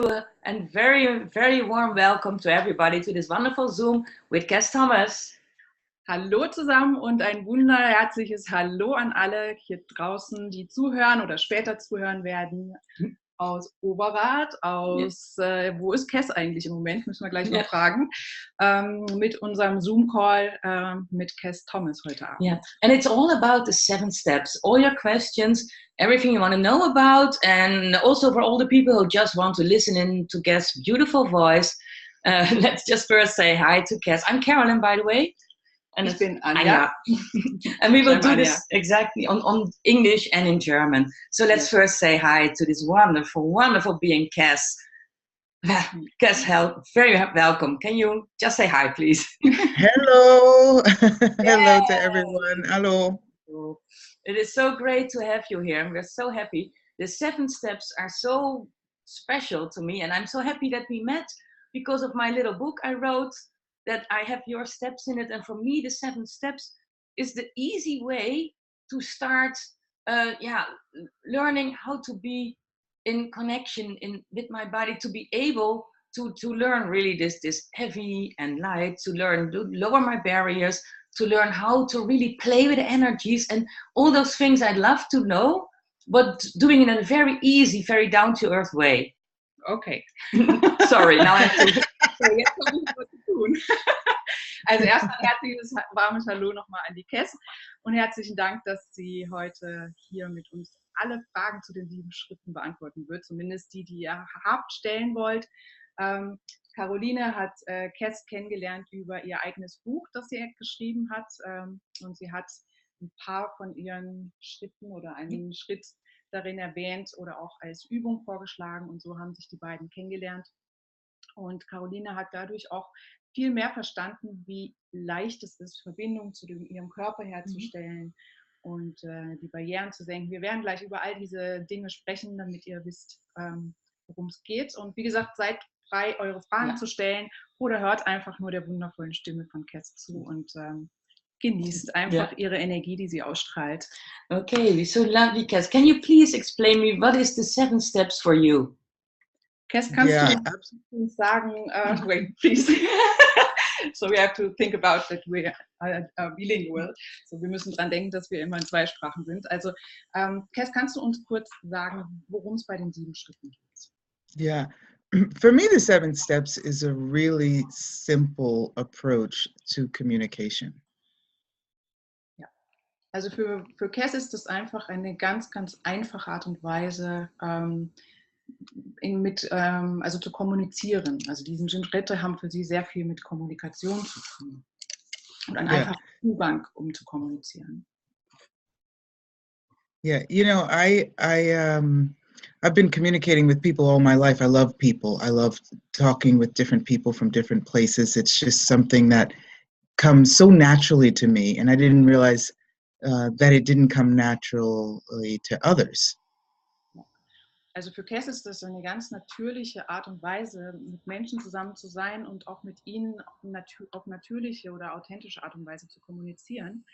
And very, very warm welcome to everybody to this wonderful Zoom with Kass Thomas. Hallo zusammen und ein wunderherzliches Hallo an alle hier draußen, die zuhören oder später zuhören werden. Aus Oberrad, aus, wo ist Kass eigentlich im Moment, müssen wir gleich noch fragen, mit unserem Zoom-Call mit Kass Thomas heute Abend. Yeah, and it's all about the 7 steps, all your questions, everything you want to know about, and also for all the people who just want to listen in to Kass' beautiful voice. Let's just first say hi to Kass. I'm Carolyn, by the way. And ich bin Anja. And we will do this exactly on English and in German. So let's first say hi to this wonderful, wonderful being, Kass. Kass, very welcome. Can you just say hi, please? Hello. Hello to everyone. Hello. It is so great to have you here. We're so happy. The 7 steps are so special to me, and I'm so happy that we met because of my little book I wrote, that I have your steps in it. And for me, the 7 steps is the easy way to start learning how to be in connection with my body, to be able to learn really this heavy and light, to learn to lower my barriers, to learn how to really play with the energies and all those things I'd love to know, but doing it in a very easy, very down-to-earth way. Okay. Sorry, now I have to... Jetzt habe ich was zu tun. Also erstmal ein herzliches, warmes Hallo nochmal an die Kass und herzlichen Dank, dass sie heute hier mit uns alle Fragen zu den 7 Schritten beantworten wird, zumindest die ihr habt, stellen wollt. Caroline hat Kass kennengelernt über ihr eigenes Buch, das sie geschrieben hat, und sie hat ein paar von ihren Schritten oder einen Schritt darin erwähnt oder auch als Übung vorgeschlagen, und so haben sich die beiden kennengelernt. Und Caroline hat dadurch auch viel mehr verstanden, wie leicht es ist, Verbindungen zu ihrem Körper herzustellen und die Barrieren zu senken. Wir werden gleich über all diese Dinge sprechen, damit ihr wisst, worum es geht. Und wie gesagt, seid frei, eure Fragen zu stellen, oder hört einfach nur der wundervollen Stimme von Kass zu und genießt einfach ihre Energie, die sie ausstrahlt. Okay, so lovely, Kass. Can you please explain me what is the 7 steps for you? Kass, kannst du uns sagen, wait, please. So we have to think about that we are bilingual. So wir müssen dran denken, dass wir immer in 2 Sprachen sind. Also, Kass, kannst du uns kurz sagen, worum es bei den 7 Schritten geht? Yeah. For me, the 7 steps is a really simple approach to communication. Ja. Also für Kass ist das einfach eine ganz, ganz einfache Art und Weise, also zu kommunizieren. Also diese Schritte haben für sie sehr viel mit Kommunikation zu tun und einen einfachen Zugang, um zu kommunizieren. Yeah, you know, I've been communicating with people all my life. I love people. I love talking with different people from different places. It's just something that comes so naturally to me, and I didn't realize that it didn't come naturally to others. Also für Kass ist das eine ganz natürliche Art und Weise, mit Menschen zusammen zu sein und auch mit ihnen auf natürliche oder authentische Art und Weise zu kommunizieren.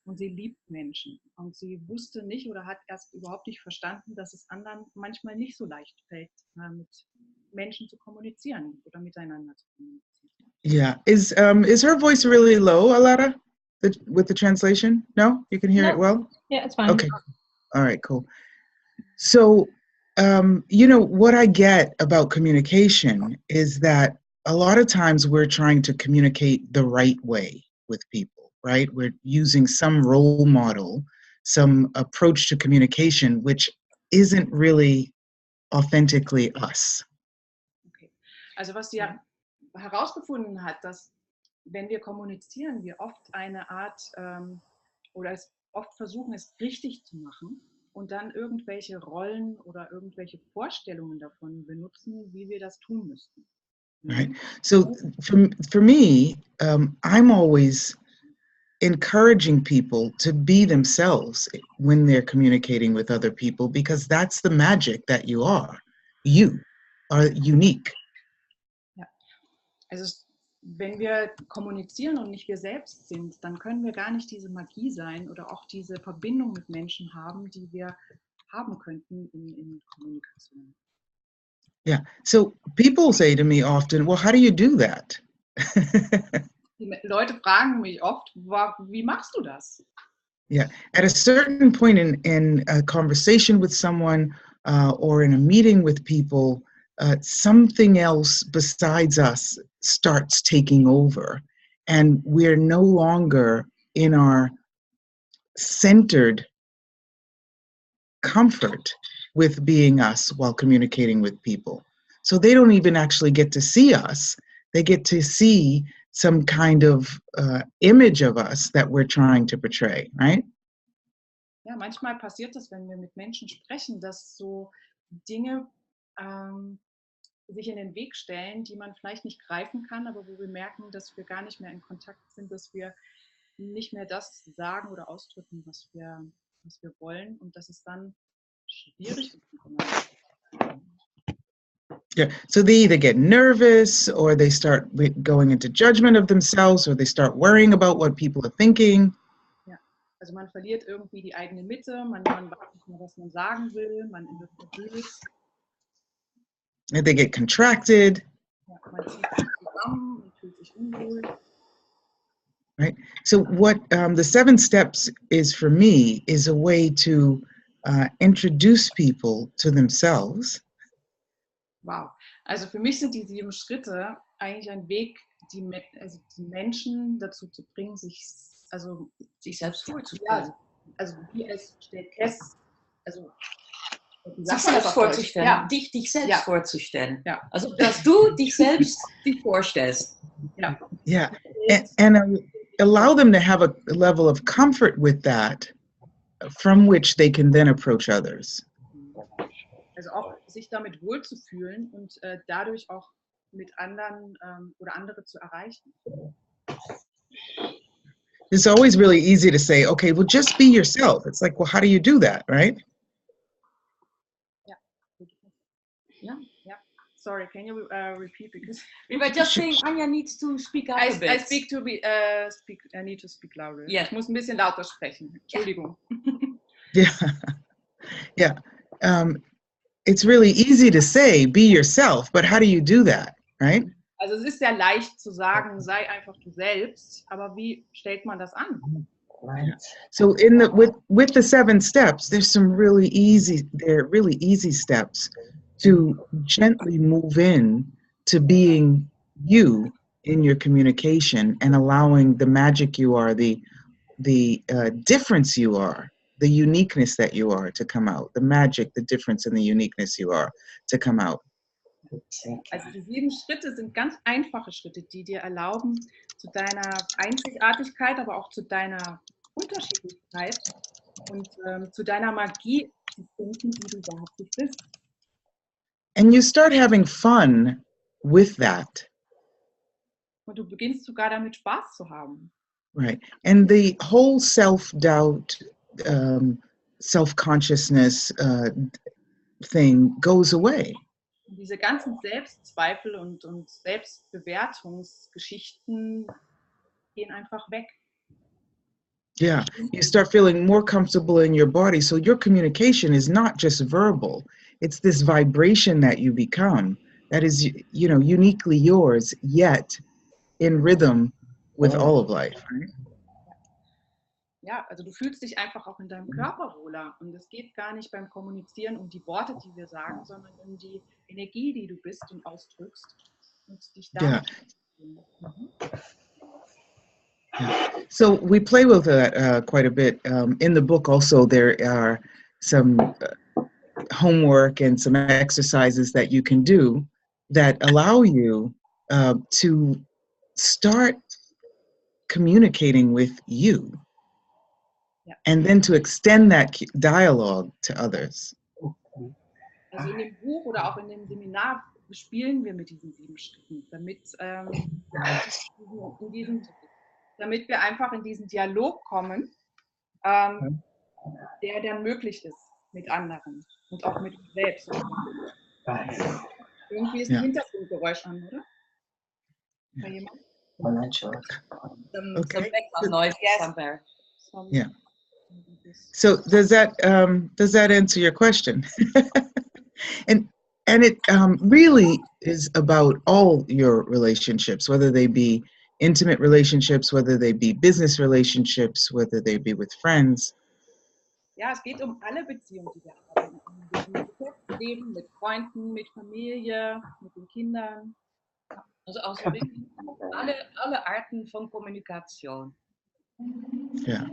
Und sie liebt Menschen. Und sie wusste nicht oder hat erst überhaupt nicht verstanden, dass es anderen manchmal nicht so leicht fällt, mit Menschen zu kommunizieren oder miteinander zu kommunizieren. Yeah. Is her voice really low, Alara, with the translation? No? You can hear it well? Yeah, it's fine. Okay. All right, cool. So, you know, what I get about communication is that a lot of times we're trying to communicate the right way with people, right? We're using some role model, some approach to communication, which isn't really authentically us. Okay. Also was sie herausgefunden hat, dass wenn wir kommunizieren, wir oft eine Art oder es oft versuchen, es richtig zu machen, und dann irgendwelche Rollen oder irgendwelche Vorstellungen davon benutzen, wie wir das tun müssten. Right. So for me, I'm always encouraging people to be themselves when they're communicating with other people, because that's the magic that you are. You are unique. Ja. Also wenn wir kommunizieren und nicht wir selbst sind, dann können wir gar nicht diese Magie sein oder auch diese Verbindung mit Menschen haben, die wir haben könnten in Kommunikation. Yeah. So people say to me often, well, how do you do that? Die Leute fragen mich oft, wie machst du das? Yeah. At a certain point in a conversation with someone or in a meeting with people, something else besides us starts taking over. And we're no longer in our centered comfort with being us while communicating with people. So they don't even actually get to see us. They get to see some kind of image of us that we're trying to portray, right? Ja, manchmal passiert das, wenn wir mit Menschen sprechen, dass so Dinge sich in den Weg stellen, die man vielleicht nicht greifen kann, aber wo wir merken, dass wir gar nicht mehr in Kontakt sind, dass wir nicht mehr das sagen oder ausdrücken, was wir wollen, und das ist dann schwierig. Yeah. So they either get nervous or they start going into judgment of themselves or they start worrying about what people are thinking. Ja. Also man verliert irgendwie die eigene Mitte, man weiß nicht mehr, was man sagen will, man wird nervös. And they get contracted. Ja, man zieht sich zusammen und fühlt sich unwohl. Right. So what the 7 steps is for me is a way to introduce people to themselves. Wow. Also für mich sind die 7 Schritte eigentlich ein Weg, die Menschen dazu zu bringen, sich selbst vorzustellen. Ja, also wie es stellt Kass, also sich selbst vorzustellen, ja. dich selbst vorzustellen. Ja. Also dass du dich selbst vorstellst. Ja. Yeah. And allow them to have a level of comfort with that from which they can then approach others. Also auch sich damit wohlzufühlen und dadurch auch mit anderen oder andere zu erreichen. It's always really easy to say, okay, well, just be yourself. It's like, well, how do you do that, right? Yeah. Sorry, can you repeat, because we were just saying Anja needs to speak up a bit. I need to speak louder. Yeah. Ich muss ein bisschen lauter sprechen. Entschuldigung. Yeah. It's really easy to say, be yourself, but how do you do that, right? Also es ist sehr leicht zu sagen, sei einfach du selbst, aber wie stellt man das an? So with the 7 steps, there's some really easy steps to gently move in to being you in your communication and allowing the magic you are, the difference you are, the uniqueness that you are to come out, the magic, the difference, and the uniqueness you are to come out. Also die 7 Schritte sind ganz einfache Schritte, die dir erlauben, zu deiner Einzigartigkeit, aber auch zu deiner Unterschiedlichkeit und zu deiner Magie zu finden, die du wahrhaftig bist. And you start having fun with that. Und du beginnst sogar damit Spaß zu haben. Right. And the whole self-doubt, self-consciousness thing goes away. Und diese ganzen Selbstzweifel und Selbstbewertungsgeschichten gehen einfach weg. Yeah, you start feeling more comfortable in your body. So your communication is not just verbal. It's this vibration that you become that is, uniquely yours, yet in rhythm with all of life. Right? Ja, also du fühlst dich einfach auch in deinem Körper wohler. Und es geht gar nicht beim Kommunizieren um die Worte, die wir sagen, sondern um die Energie, die du bist und ausdrückst. Und dich da. Yeah. So we play with that quite a bit. In the book also there are some homework and some exercises that you can do that allow you to start communicating with you. And then to extend that dialogue to others. Also in dem Buch oder auch in dem Seminar spielen wir mit diesen 7 Schritten, damit wir einfach in diesen Dialog kommen, der dann möglich ist mit anderen und auch mit uns selbst. Irgendwie ist ein Hintergrundgeräusch an, oder? Bei jemand? Some background noise somewhere. Yeah. So does that answer your question? And And it really is about all your relationships, whether they be intimate relationships, whether they be business relationships, whether they be with friends. Ja, es geht um alle Beziehungen, die wir haben. Mit Geschäftsleben, mit Freunden, mit Familie, mit den Kindern. Also auch so wirklich alle Arten von Kommunikation. Yeah.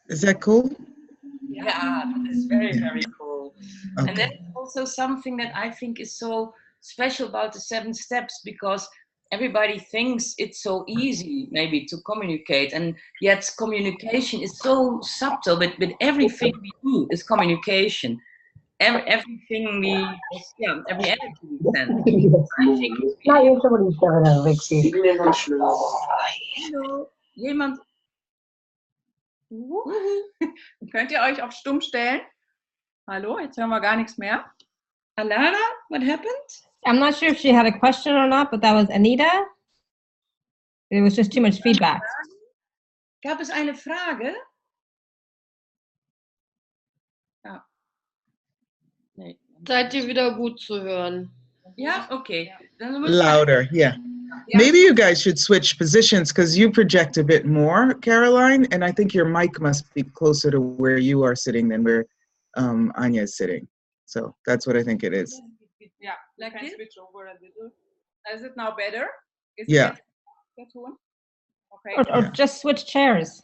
Is that cool? Yeah, that is very, very cool. Okay. And that's also something that I think is so special about the 7 steps, because everybody thinks it's so easy maybe to communicate, and yet communication is so subtle, but everything we do is communication. Everything we, every energy we send. I think Hallo, jemand. Könnt ihr euch auf stumm stellen? Hallo, jetzt hören wir gar nichts mehr. Alana, what happened? I'm not sure if she had a question or not, but that was Anita. It was just too much feedback. Gab es eine Frage? Ja. Nee. Seid ihr wieder gut zu hören? Ja, okay. Then Louder, yeah. Maybe you guys should switch positions because you project a bit more, Caroline, and I think your mic must be closer to where you are sitting than where Anya is sitting. So that's what I think it is. Yeah, Like can this? switch over a little. Is it now better? Is Yeah. it der Ton? Okay. Or just switch chairs.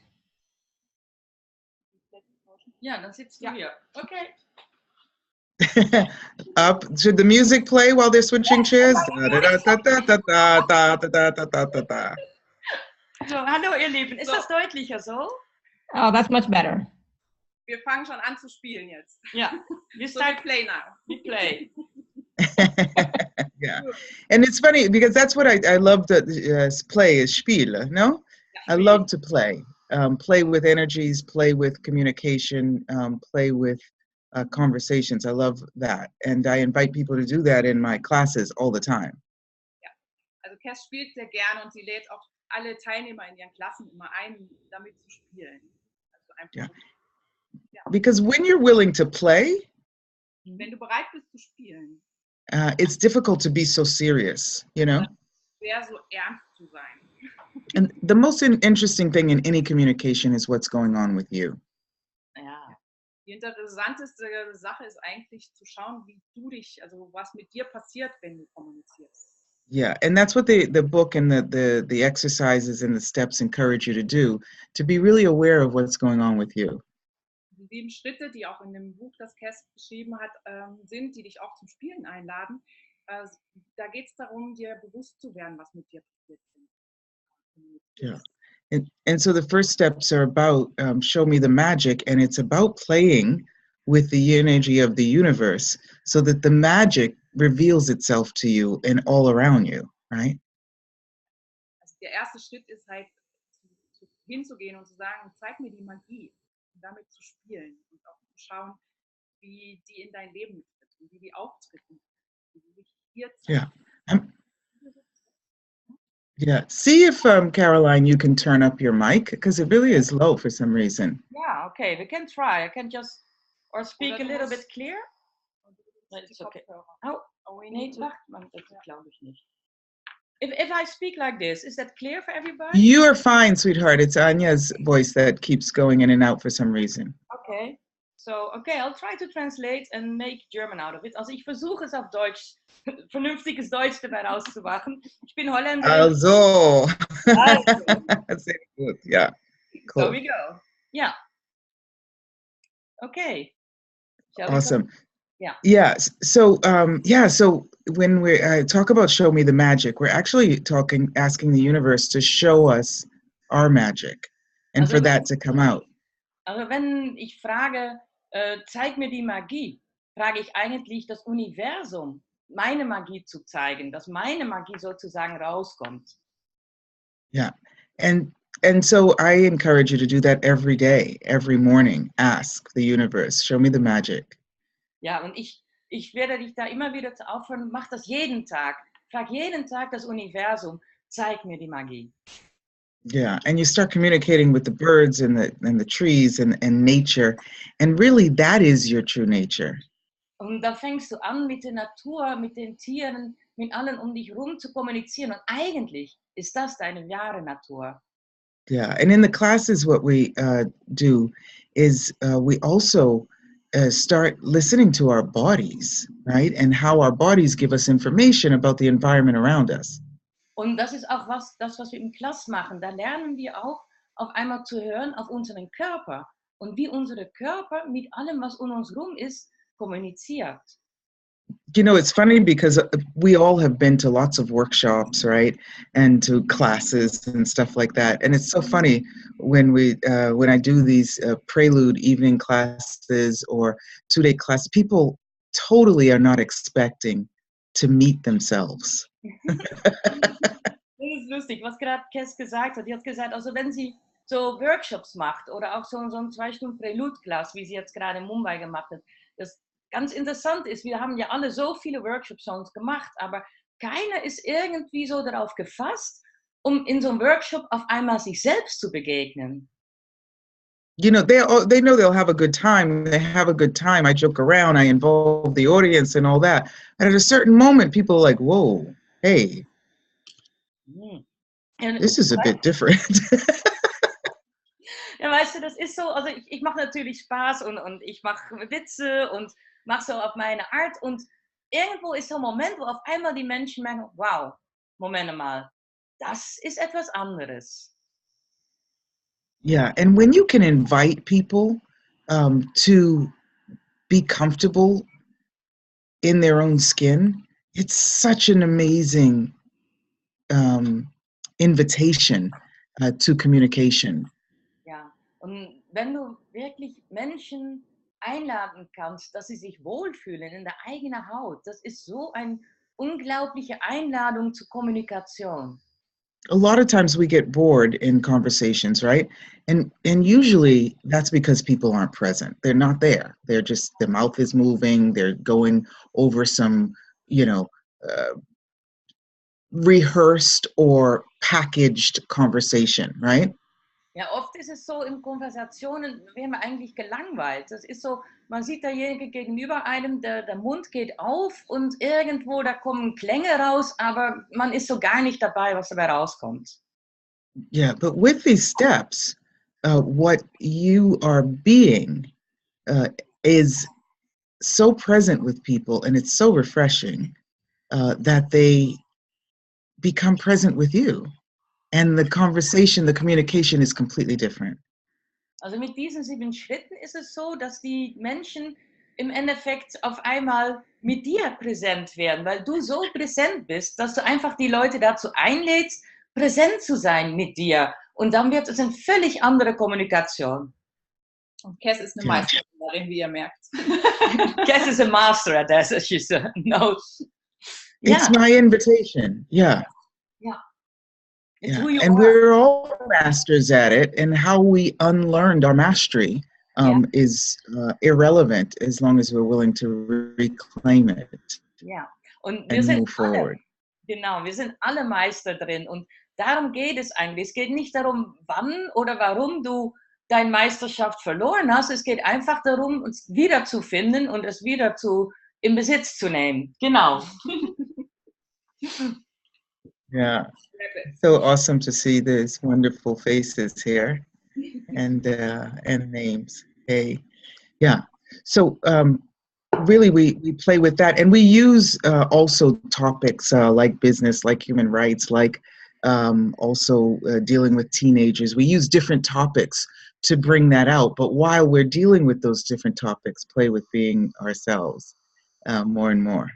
Ja, dann sitzt du hier. Okay. Up. Should the music play while they're switching chairs? Da, da, da, da, da, da, da, da, da, da, da, da. So, hallo ihr Lieben, ist das deutlicher so? Oh, that's much better. Wir fangen schon an zu spielen jetzt. Ja, we So start, we play now. we play. Yeah, and it's funny because that's what I love to play is Spiele. No, I love to play, play with energies, play with communication, play with conversations. I love that, and I invite people to do that in my classes all the time. Also Kass spielt sehr gerne und sie lädt auch alle Teilnehmer in ihren Klassen immer ein, damit zu spielen. Also einfach, Because when you're willing to play, wenn du bereit bist zu spielen, it's difficult to be so serious, you know? schwer so ernst zu sein. And the most interesting thing in any communication is what's going on with you. Ja. Die interessanteste Sache ist eigentlich zu schauen, wie du dich, also was mit dir passiert, wenn du kommunizierst. Yeah, and that's what the book and the exercises and the steps encourage you to do, to be really aware of what's going on with you. Die 7 Schritte, die auch in dem Buch, das Kass geschrieben hat, sind, die dich auch zum Spielen einladen. Da geht es darum, dir bewusst zu werden, was mit dir passiert. Yeah. And so the first steps are about show me the magic, and it's about playing with the energy of the universe so that the magic reveals itself to you and all around you, right? Also der erste Schritt ist halt hinzugehen und zu sagen, zeig mir die Magie, und damit zu spielen und auch zu schauen, wie die in dein Leben tritt und wie die auftritt, wie die sich hier zeigt. Yeah. Yeah. See if Caroline, you can turn up your mic because it really is low for some reason. Yeah, okay, we can try. I can just, or speak a little bit clear. It's okay. Oh, nee, wacht, maar dat glaube ich nicht. If I speak like this, is that clear for everybody? You are fine, sweetheart. It's Anya's voice that keeps going in and out for some reason. Okay. So, okay, I'll try to translate and make German out of it. Also ich versuche es auf Deutsch, vernünftiges Deutsch dabei rauszumachen. Ich bin Holländerin. Also. Sehr gut, yeah. Cool. So we go. Yeah. Okay. Shall Awesome. We yeah. Yeah. So, so when we talk about show me the magic, we're actually asking the universe to show us our magic and Also for that to come out. Also wenn ich frage, zeig mir die Magie, frage ich eigentlich das Universum, meine Magie zu zeigen, dass meine Magie sozusagen rauskommt. Yeah. And so I encourage you to do that every day, every morning. Ask the universe, show me the magic. Ja, und ich werde dich da immer wieder zu auffordern, mach das jeden Tag. Frag jeden Tag das Universum, zeig mir die Magie. Yeah, and you start communicating with the birds and the trees and nature, and really that is your true nature. Und dann fängst du an, mit der Natur, mit den Tieren, mit allen um dich rum zu kommunizieren. Und eigentlich ist das deine wahre Natur. Yeah, and in the classes, what we do is we also start listening to our bodies, right? And how our bodies give us information about the environment around us. Und das ist auch das, was wir im Klass machen. Da lernen wir auch auf einmal zu hören auf unseren Körper und wie unsere Körper mit allem, was um uns rum ist, kommuniziert. You know, it's funny because we all have been to lots of workshops, right, and to classes and stuff like that. And it's so funny when when I do these prelude evening classes or 2-day class, people totally are not expecting to meet themselves. Das ist lustig, was gerade Kass gesagt hat. Die hat gesagt, also wenn sie so Workshops macht oder auch so ein 2 Stunden Prelude-Class, wie sie jetzt gerade in Mumbai gemacht hat, das ganz interessant ist, wir haben ja alle so viele Workshops sonst gemacht, aber keiner ist irgendwie so darauf gefasst, um in so einem Workshop auf einmal sich selbst zu begegnen. You know, they know they'll have a good time. They have a good time. I joke around. I involve the audience and all that. And at a certain moment, people are like, whoa, hey, this is a bit different. Ja, weißt du, das ist so, also ich mache natürlich Spaß und ich mache Witze und mache so auf meine Art und irgendwo ist so ein Moment, wo auf einmal die Menschen merken, wow, Moment mal, das ist etwas anderes. Yeah, and when you can invite people to be comfortable in their own skin, it's such an amazing invitation to communication. Ja, und wenn du wirklich Menschen einladen kannst, dass sie sich wohlfühlen in der eigenen Haut, das ist so eine unglaubliche Einladung zur Kommunikation. A lot of times we get bored in conversations, right? And usually that's because people aren't present. They're not there. They're just, the mouth is moving. They're going over some, you know, rehearsed or packaged conversation, right? Ja, oft ist es so, in Konversationen werden wir eigentlich gelangweilt. Das ist so, man sieht derjenige gegenüber einem, der Mund geht auf und irgendwo, da kommen Klänge raus, aber man ist so gar nicht dabei, was dabei rauskommt. Yeah, but with these steps, what you are being is so present with people, and it's so refreshing that they become present with you. And the conversation, the communication is completely different. Also mit diesen 7 Schritten ist es so, dass die Menschen im Endeffekt auf einmal mit dir präsent werden, weil du so präsent bist, dass du einfach die Leute dazu einlädst, präsent zu sein mit dir. Und dann wird es eine völlig andere Kommunikation. Und Kass ist eine Meisterin darin, wie ihr merkt. Kass is a master at that, as she knows. It's my invitation. Yeah. Yeah. It's Yeah. who you And are. we're all masters at it, and how we unlearned our mastery is irrelevant as long as we're willing to reclaim it. Ja. Und wir And sind move forward. Genau, wir sind alle Meister drin und darum geht es eigentlich. Es geht nicht darum, wann oder warum du deine Meisterschaft verloren hast. Es geht einfach darum, uns wiederzufinden und es wieder in Besitz zu nehmen. Genau. Yeah. So awesome to see these wonderful faces here and names. Hey. Yeah. So really we play with that, and we use also topics like business, like human rights, like also dealing with teenagers. We use different topics to bring that out, but while we're dealing with those different topics, play with being ourselves more and more.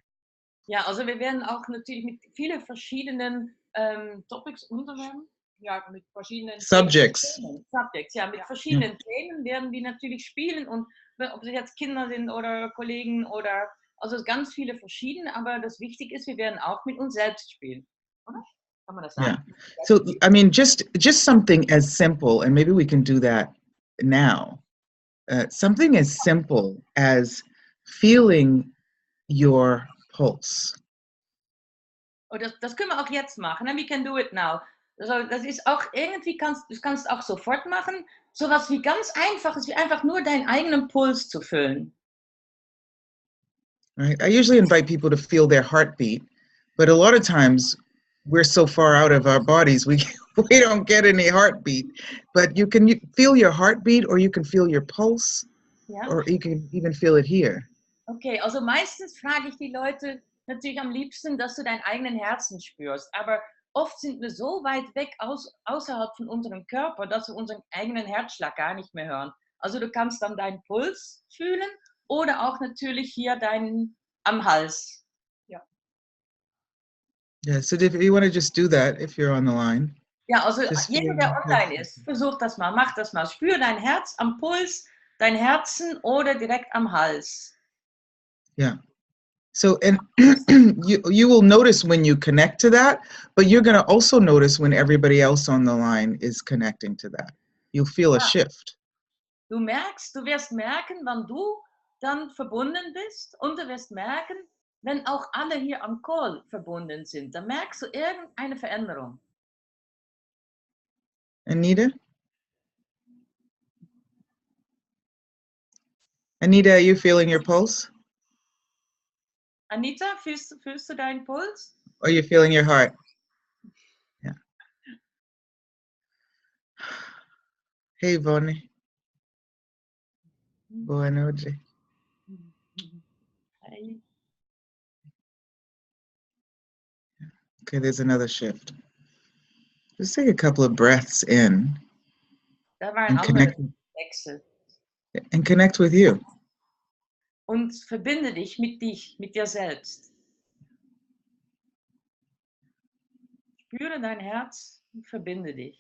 Ja, also wir werden auch natürlich mit vielen verschiedenen Topics, Unterwerben, ja, mit verschiedenen Subjects. Subjects, ja, mit verschiedenen Themen werden wir natürlich spielen und ob sie jetzt Kinder sind oder Kollegen oder, also ganz viele verschiedene, aber das Wichtige ist, wir werden auch mit uns selbst spielen, oder? Kann man das sagen? Yeah. So, I mean, just something as simple, and maybe we can do that now. Something as simple as feeling your pulse. Oh, das können wir auch jetzt machen. We can do it now. Also, das ist auch irgendwie, du kannst auch sofort machen, sowas wie ganz einfach ist, wie einfach nur deinen eigenen Puls zu fühlen. right? I usually invite people to feel their heartbeat, but a lot of times we're so far out of our bodies, we don't get any heartbeat. But you can feel your heartbeat, or you can feel your pulse, Ja. or you can even feel it here. Okay, also meistens frage ich die Leute natürlich am liebsten, dass du deinen eigenen Herzen spürst. Aber oft sind wir so weit weg außerhalb von unserem Körper, dass wir unseren eigenen Herzschlag gar nicht mehr hören. Also du kannst dann deinen Puls fühlen oder auch natürlich hier deinen am Hals. Yeah, so if you want to just do that, if you're on the line. Ja, also Just jeder, feel der your online ist, versuch das mal, mach das mal. Spür dein Herz am Puls, dein Herzen oder direkt am Hals. Yeah. So, and you will notice when you connect to that, but you're going to also notice when everybody else on the line is connecting to that. You'll feel a shift. Du wirst merken, wann du dann verbunden bist, und du wirst merken, wenn auch alle hier am Call verbunden sind. Dann merkst du irgendeine Veränderung. Anita? Anita, are you feeling your pulse? Anita, fühlst du deinen Puls? Or are you feeling your heart? Yeah. Hey, Bonnie. Boa noite. Hi. Okay, there's another shift. Just take a couple of breaths in Da war ein and anderer Wechsel. connect with you. Und verbinde dich mit dir selbst. Spüre dein Herz und verbinde dich.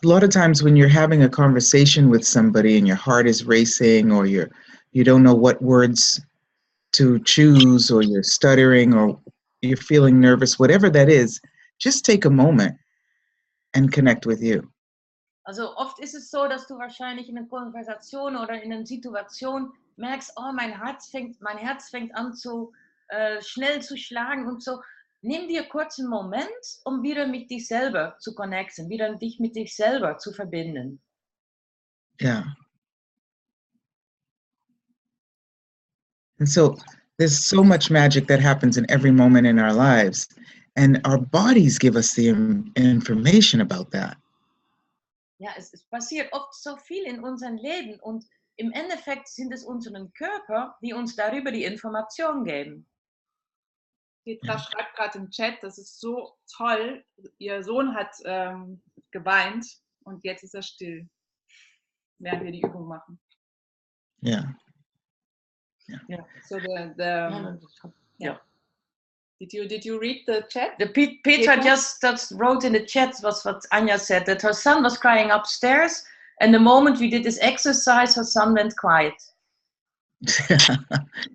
A lot of times when you're having a conversation with somebody and your heart is racing, or you don't know what words to choose, or you're stuttering, or you're feeling nervous, whatever that is, just take a moment and connect with you. Also oft ist es so, dass du wahrscheinlich in einer Konversation oder in einer Situation merkst, oh, mein Herz fängt an schnell zu schlagen und so. Nimm dir kurz einen Moment, um wieder mit dich selber zu connecten, wieder dich mit dich selber zu verbinden. Yeah. And so there's so much magic that happens in every moment in our lives, and our bodies give us the information about that. Ja, es passiert oft so viel in unserem Leben und im Endeffekt sind es unseren Körper, die uns darüber die Information geben. Petra schreibt gerade im Chat, das ist so toll. Ihr Sohn hat geweint und jetzt ist er still, während wir die Übung machen. Yeah. So Ja. Did you read the chat? Petra just wrote in the chat what Anja said, that her son was crying upstairs, and the moment we did this exercise, her son went quiet.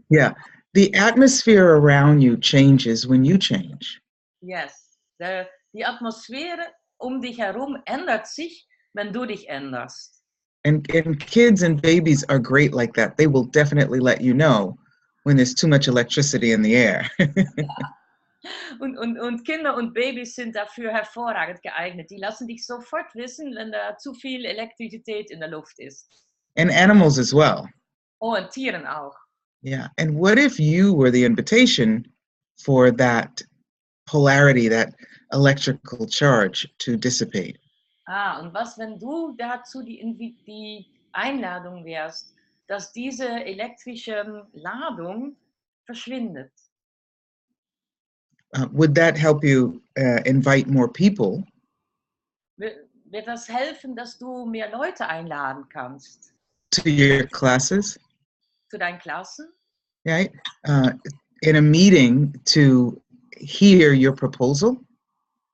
Yeah. The atmosphere around you changes when you change. Yes. Die Atmosphäre um dich herum ändert sich, wenn du dich änderst. And kids and babies are great like that. They will definitely let you know when there's too much electricity in the air. Und Kinder und Babys sind dafür hervorragend geeignet. Die lassen dich sofort wissen, wenn da zu viel Elektrizität in der Luft ist. And animals as well. Oh, und Tieren auch. Yeah. And what if you were the invitation for that polarity, that electrical charge to dissipate? Und was, wenn du dazu die Einladung wärst, dass diese elektrische Ladung verschwindet? Would that help you invite more people? Wird das helfen, dass du mehr Leute einladen kannst? To your classes? Zu deinen Klassen? Right? In a meeting to hear your proposal?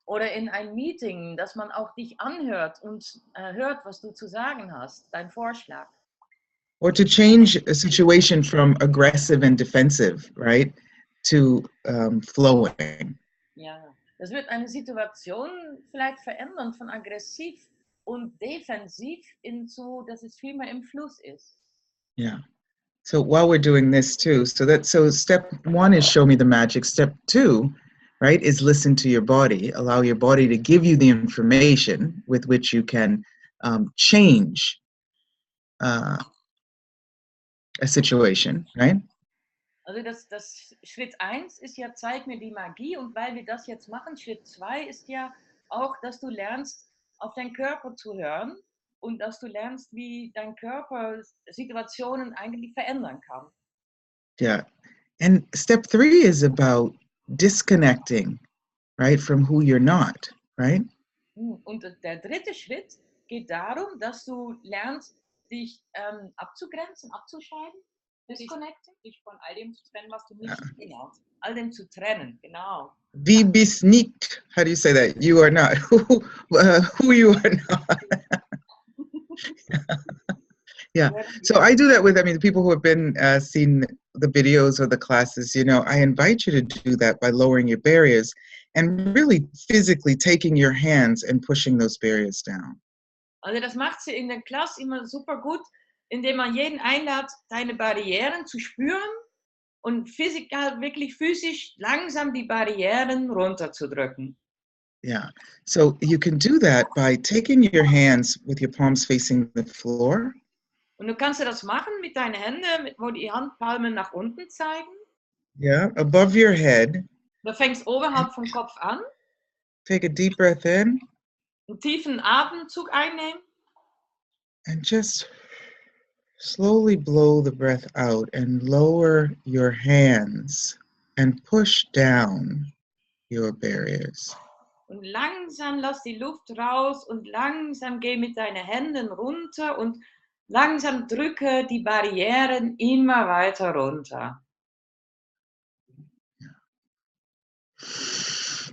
Oder in ein Meeting, dass man auch dich anhört und hört, was du zu sagen hast, dein Vorschlag. Or to change a situation from aggressive and defensive, right, to flowing. Ja, das wird eine Situation vielleicht verändern von aggressiv und defensiv hinzu, dass es viel mehr im Fluss ist. Yeah. So while we're doing this too, so step 1 is show me the magic. Step 2 right, is listen to your body, allow your body to give you the information with which you can change a situation, right? Also das Schritt 1 ist ja, zeig mir die Magie, und weil wir das jetzt machen, Schritt 2 ist ja auch, dass du lernst, auf deinen Körper zu hören und dass du lernst, wie dein Körper Situationen eigentlich verändern kann. Yeah. And step 3 is about disconnecting, right, from who you're not, right? Und der dritte Schritt geht darum, dass du lernst, dich abzugrenzen, abzuscheiden, disconnecting. Dich von all dem zu trennen, was du nicht Ja. Genau, all dem zu trennen, genau. Wie bist nicht, how do you say that? You are not, who you are not. Yeah, so I do that with, I mean, the people who have been seen the videos or the classes, you know, I invite you to do that by lowering your barriers and really physically taking your hands and pushing those barriers down. Also das macht sie in der Klasse immer super gut, indem man jeden einlädt, deine Barrieren zu spüren und physikal, wirklich physisch langsam die Barrieren runterzudrücken. Yeah, so you can do that by taking your hands with your palms facing the floor. Und du kannst das machen mit deinen Händen, wo die Handpalmen nach unten zeigen. Yeah, above your head. Du fängst oberhalb vom Kopf an. Take a deep breath in. Einen tiefen Atemzug einnehmen. And just slowly blow the breath out and lower your hands and push down your barriers. Und langsam lass die Luft raus und langsam geh mit deinen Händen runter und langsam drücke die Barrieren immer weiter runter.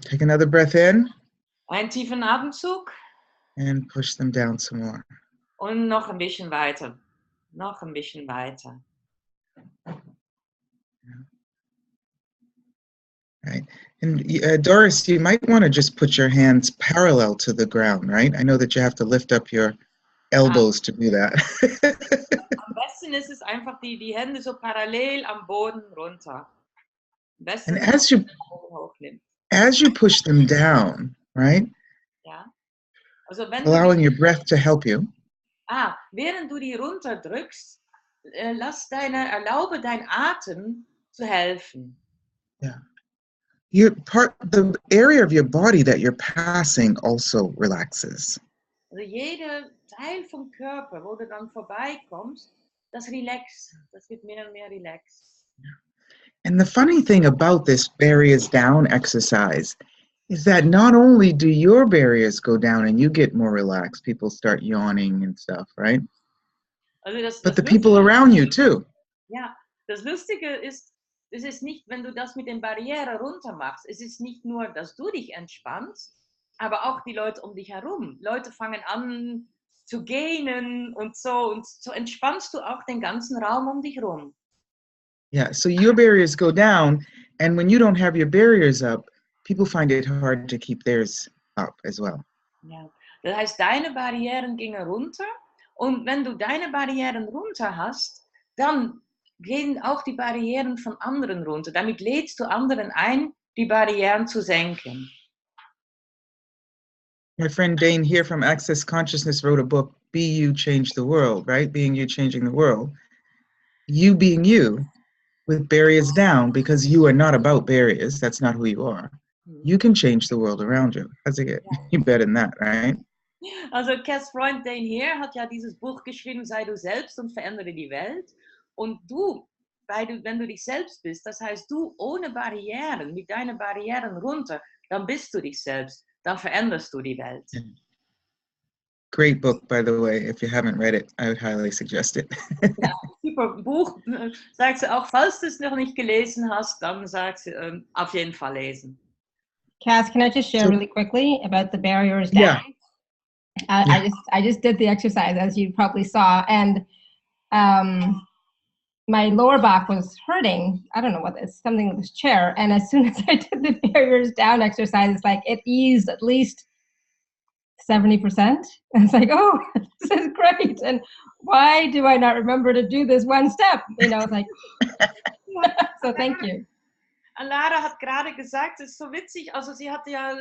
Take another breath in. Einen tiefen Atemzug. And push them down some more. Und noch ein bisschen weiter. Noch ein bisschen weiter. Right. And Doris, you might want to just put your hands parallel to the ground, right? I know that you have to lift up your elbows to do that. Am besten ist es einfach, die Hände so parallel am Boden runter. Am besten, And as you push them down, right? Ja. Also wenn Allowing your breath to help you. Während du die runterdrückst, erlaube dein Atem zu helfen. Yeah. The area of your body that you're passing also relaxes. Also jeder Teil vom Körper, wo du dann vorbeikommst, das relaxt. Das wird mehr und mehr relaxed. And the funny thing about this barriers down exercise is that not only do your barriers go down and you get more relaxed, people start yawning and stuff, right? Also But the people around you too. Ja, das Lustige ist, es ist nicht, wenn du das mit den Barrieren runter machst, es ist nicht nur, dass du dich entspannst, aber auch die Leute um dich herum. Leute fangen an zu gähnen und so entspannst du auch den ganzen Raum um dich rum. Yeah, so your barriers go down, and when you don't have your barriers up, people find it hard to keep theirs up as well. Ja, das heißt, deine Barrieren gingen runter, und wenn du deine Barrieren runter hast, dann gehen auch die Barrieren von anderen runter. Damit lädst du anderen ein, die Barrieren zu senken. My friend Dane here from Access Consciousness wrote a book, Be You, Change the World, right? Being You, Changing the World. You being you, with barriers down, because you are not about barriers. That's not who you are. You can change the world around you. How's it get you better than that, right? Also Kass Freund Dane hier hat ja dieses Buch geschrieben, Sei du selbst und verändere die Welt. Und du, wenn du dich selbst bist, das heißt du ohne Barrieren, mit deinen Barrieren runter, dann bist du dich selbst, dann veränderst du die Welt. Great book, by the way. If you haven't read it, I would highly suggest it. Ja, super Buch. Sagt sie auch, falls du es noch nicht gelesen hast, dann sagt sie auf jeden Fall lesen. Kass, can I just share really quickly about the barriers down? Yeah. I just did the exercise, as you probably saw, and my lower back was hurting. I don't know what it's something with this chair. And as soon as I did the barriers down exercise, it's like it eased at least 70%. And it's like, oh, this is great. And why do I not remember to do this one step? You know, it's like, so thank you. Lara hat gerade gesagt, es ist so witzig, also sie hatte ja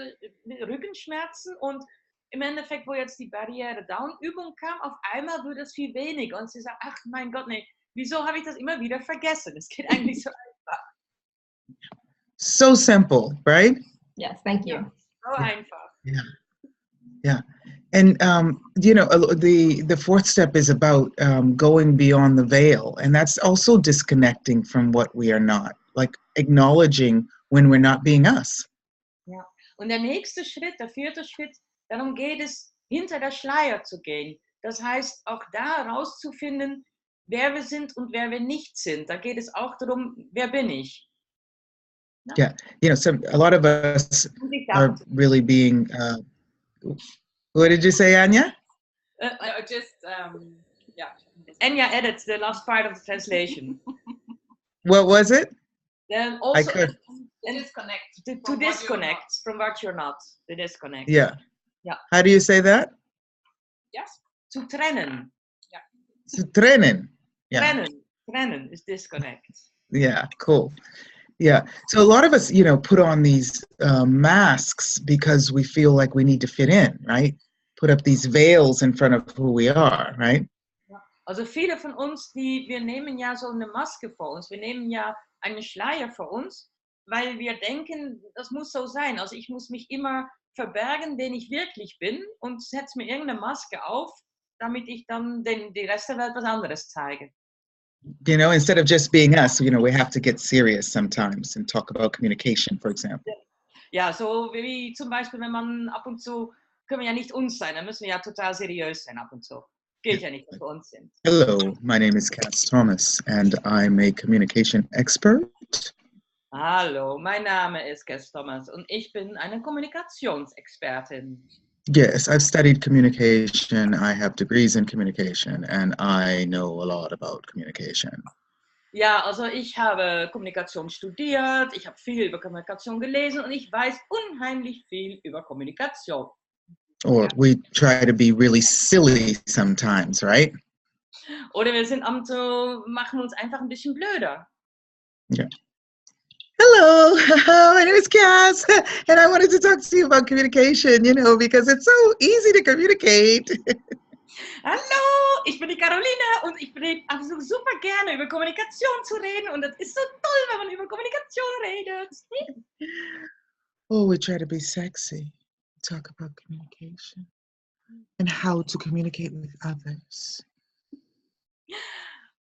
Rückenschmerzen und im Endeffekt, wo jetzt die Barriere-Down-Übung kam, auf einmal wurde es viel weniger und sie sagt, ach mein Gott, nee, wieso habe ich das immer wieder vergessen? Es geht eigentlich so einfach. So simple, right? Yes, thank you. Ja, so einfach. Yeah. Yeah. And you know, the fourth step is about going beyond the veil, and that's also disconnecting from what we are not, like acknowledging when we're not being us. Ja. Und der nächste Schritt, der vierte Schritt, darum geht es, hinter der Schleier zu gehen. Das heißt, auch da herauszufinden, wer wir sind und wer wir nicht sind. Da geht es auch darum, wer bin ich? Ja. Yeah, you know, a lot of us are really being. What did you say, Anya? Anya edits the last part of the translation. What was it? Then also I could. Disconnect. To disconnect from what you're not. To disconnect. Yeah. Yeah. How do you say that? Yes. Zu trennen. To trennen. Yeah. Trennen is disconnect. Yeah. Cool. Yeah. So a lot of us, you know, put on these masks because we feel like we need to fit in, right? Put up these veils in front of who we are, right? Ja. Also viele von uns, wir nehmen ja so eine Maske vor uns. Wir nehmen ja einen Schleier vor uns, weil wir denken, das muss so sein. Also ich muss mich immer verbergen, wen ich wirklich bin und setze mir irgendeine Maske auf, damit ich dann die Rest der Welt was anderes zeige. You know, instead of just being us, you know, we have to get serious sometimes and talk about communication, for example. Ja, so wie zum Beispiel, wenn man ab und zu, können wir ja nicht uns sein, dann müssen wir ja total seriös sein ab und zu. Geht ja nicht, dass wir uns sind. Hello, my name is Kass Thomas and I'm a communication expert. Hallo, mein Name ist Kass Thomas und ich bin eine Kommunikationsexpertin. Yes, I've studied communication. I have degrees in communication and I know a lot about communication. Ja, also ich habe Kommunikation studiert, ich habe viel über Kommunikation gelesen und ich weiß unheimlich viel über Kommunikation. Or we try to be really silly sometimes, right? Oder wir sind machen uns einfach ein bisschen blöder. Yeah. Hello, my name is Kass, and I wanted to talk to you about communication, you know, because it's so easy to communicate. Hallo, ich bin die Caroline und ich versuche super gerne über Kommunikation zu reden und das ist so toll, wenn man über Kommunikation redet. Oh, we try to be sexy, talk about communication and how to communicate with others.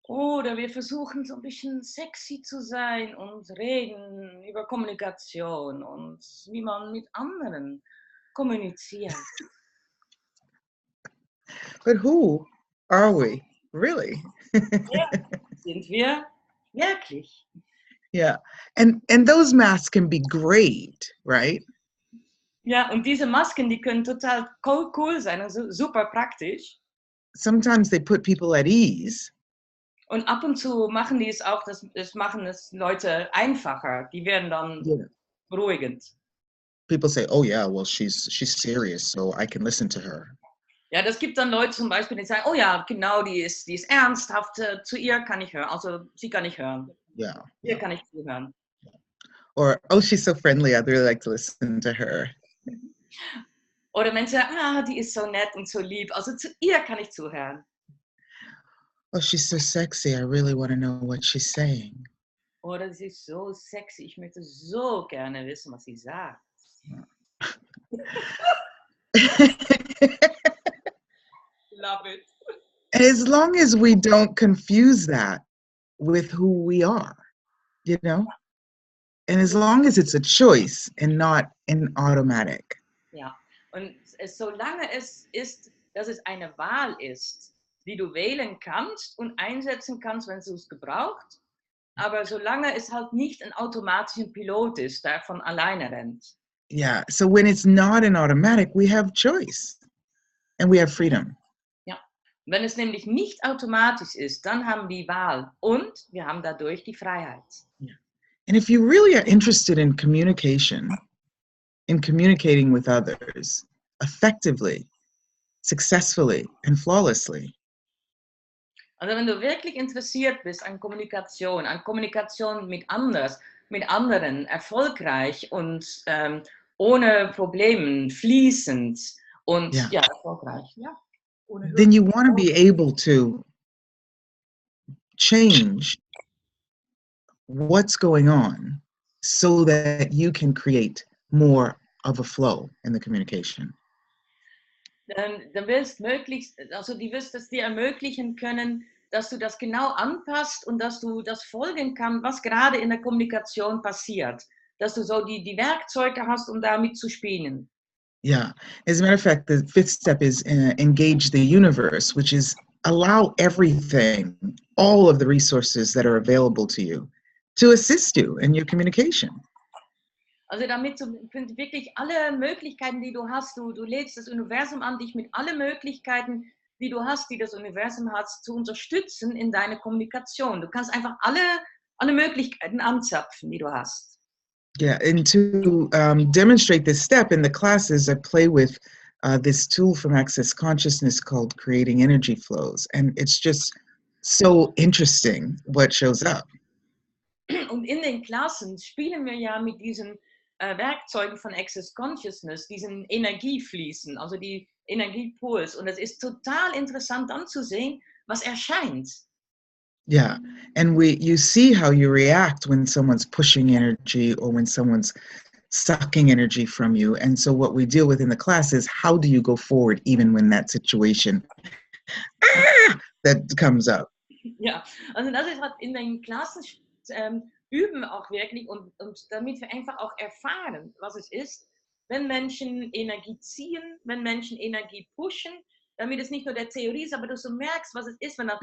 Oder wir versuchen so ein bisschen sexy zu sein und reden über Kommunikation und wie man mit anderen kommuniziert. But who are we, really? Wer sind wir wirklich? Yeah, and those masks can be great, right? Ja, und diese Masken, die können total cool sein, also super praktisch. Sometimes they put people at ease. Und ab und zu machen die es auch, das machen es Leute einfacher. Die werden dann beruhigend. People say, oh yeah, well, she's serious, so I can listen to her. Ja, das gibt dann Leute zum Beispiel, die sagen, oh ja, genau, die ist ernsthaft, zu ihr kann ich hören, also sie kann ich hören. Yeah. Ihr kann ich zuhören. Or, oh, she's so friendly, I'd really like to listen to her. Oder Menschen sagen, die ist so nett und so lieb, also zu ihr kann ich zuhören. Oh, she's so sexy, I really want to know what she's saying. Oder sie ist so sexy, ich möchte so gerne wissen, was sie sagt. Love it. As long as we don't confuse that with who we are, you know? And as long as it's a choice and not an automatic. Ja, und solange es ist, dass es eine Wahl ist, die du wählen kannst und einsetzen kannst, wenn du es gebraucht, aber solange es halt nicht ein automatischer Pilot ist, der von alleine rennt. Yeah, so when it's not an automatic, we have choice and we have freedom. Ja, wenn es nämlich nicht automatisch ist, dann haben wir die Wahl und wir haben dadurch die Freiheit. Yeah. And if you really are interested in communication, in communicating with others effectively, successfully and flawlessly, Also wenn du wirklich interessiert bist an Kommunikation mit anderen, mit anderen erfolgreich und ohne Problemen, fließend und Yeah. ja, erfolgreich. Ja, ohne Then Hürden. you want to be able to change what's going on so that you can create more of a flow in the communication. Dann wirst möglichst, also die wirst es dir ermöglichen können, dass du das genau anpasst und dass du das folgen kannst, was gerade in der Kommunikation passiert. Dass du so die Werkzeuge hast, um damit zu spielen. Yeah. As a matter of fact, the fifth step is engage the universe, which is allow everything, all of the resources that are available to you, to assist you in your communication. Also damit du wirklich alle Möglichkeiten, die du hast, du lädst das Universum an, dich mit allen Möglichkeiten, die du hast, die das Universum hat, zu unterstützen in deiner Kommunikation. Du kannst einfach alle Möglichkeiten anzapfen, die du hast. Yeah, and to demonstrate this step in the classes, I play with this tool from Access Consciousness called Creating Energy Flows. And it's just so interesting what shows up. Und in den Klassen spielen wir ja mit diesen Werkzeugen von Access Consciousness, diesen Energiefließen, also die Energiepuls. Und es ist total interessant anzusehen, was erscheint. Yeah, and you see how you react when someone's pushing energy or when someone's sucking energy from you. And so what we deal with in the class is how do you go forward even when that situation that comes up. Ja, also das ist halt in den Klassen üben auch wirklich und damit wir einfach auch erfahren, was es ist, wenn Menschen Energie ziehen, wenn Menschen Energie pushen, damit es nicht nur der Theorie ist, aber dass du merkst, was es ist, wenn da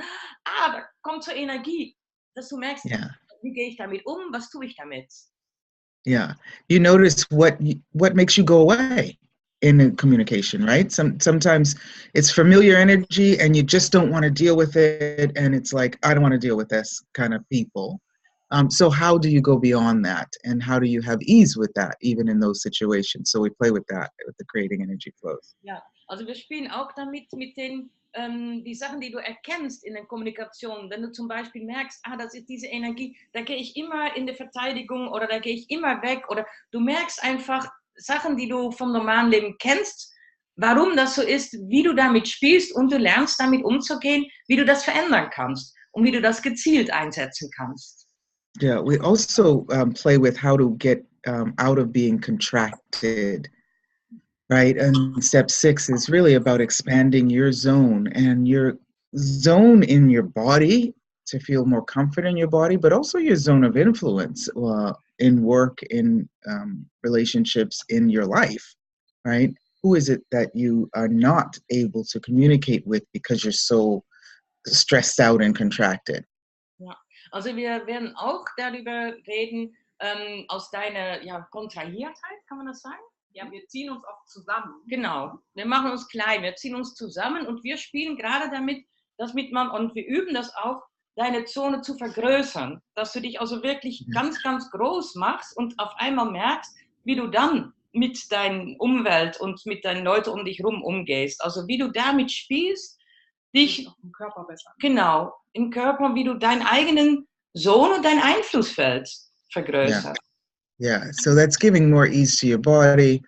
kommt so Energie, dass du merkst, Yeah. wie gehe ich damit um, was tue ich damit? Yeah, you notice what makes you go away in a communication, right? Sometimes it's familiar energy and you just don't want to deal with it, and it's like, I don't want to deal with this kind of people. So how do you go beyond that, and how do you have ease with that even in those situations? So we play with that, with the creating energy flows. Ja, also wir spielen auch damit mit den die Sachen, die du erkennst in der Kommunikation. Wenn du zum Beispiel merkst, das ist diese Energie, da gehe ich immer in die Verteidigung oder da gehe ich immer weg, oder du merkst einfach Sachen, die du vom normalen Leben kennst, warum das so ist, wie du damit spielst, und du lernst damit umzugehen, wie du das verändern kannst und wie du das gezielt einsetzen kannst. Yeah, we also play with how to get out of being contracted. Right, and step 6 is really about expanding your zone and your zone in your body to feel more comfort in your body, but also your zone of influence in work, in relationships, in your life, right? Who is it that you are not able to communicate with because you're so stressed out and contracted? Ja, also wir werden auch darüber reden, aus deiner Kontrahiertheit, kann man das sagen? Ja, wir ziehen uns oft zusammen. Genau, wir machen uns klein, wir ziehen uns zusammen und wir spielen gerade damit, und wir üben das auch, deine Zone zu vergrößern, dass du dich also wirklich ganz, ganz groß machst und auf einmal merkst, wie du dann mit deiner Umwelt und mit deinen Leuten um dich herum umgehst. Also wie du damit spielst, dich im Körper besser. Genau, im Körper, wie du deinen eigenen Zone und dein Einflussfeld vergrößerst. Yeah, so that's giving more ease to your body.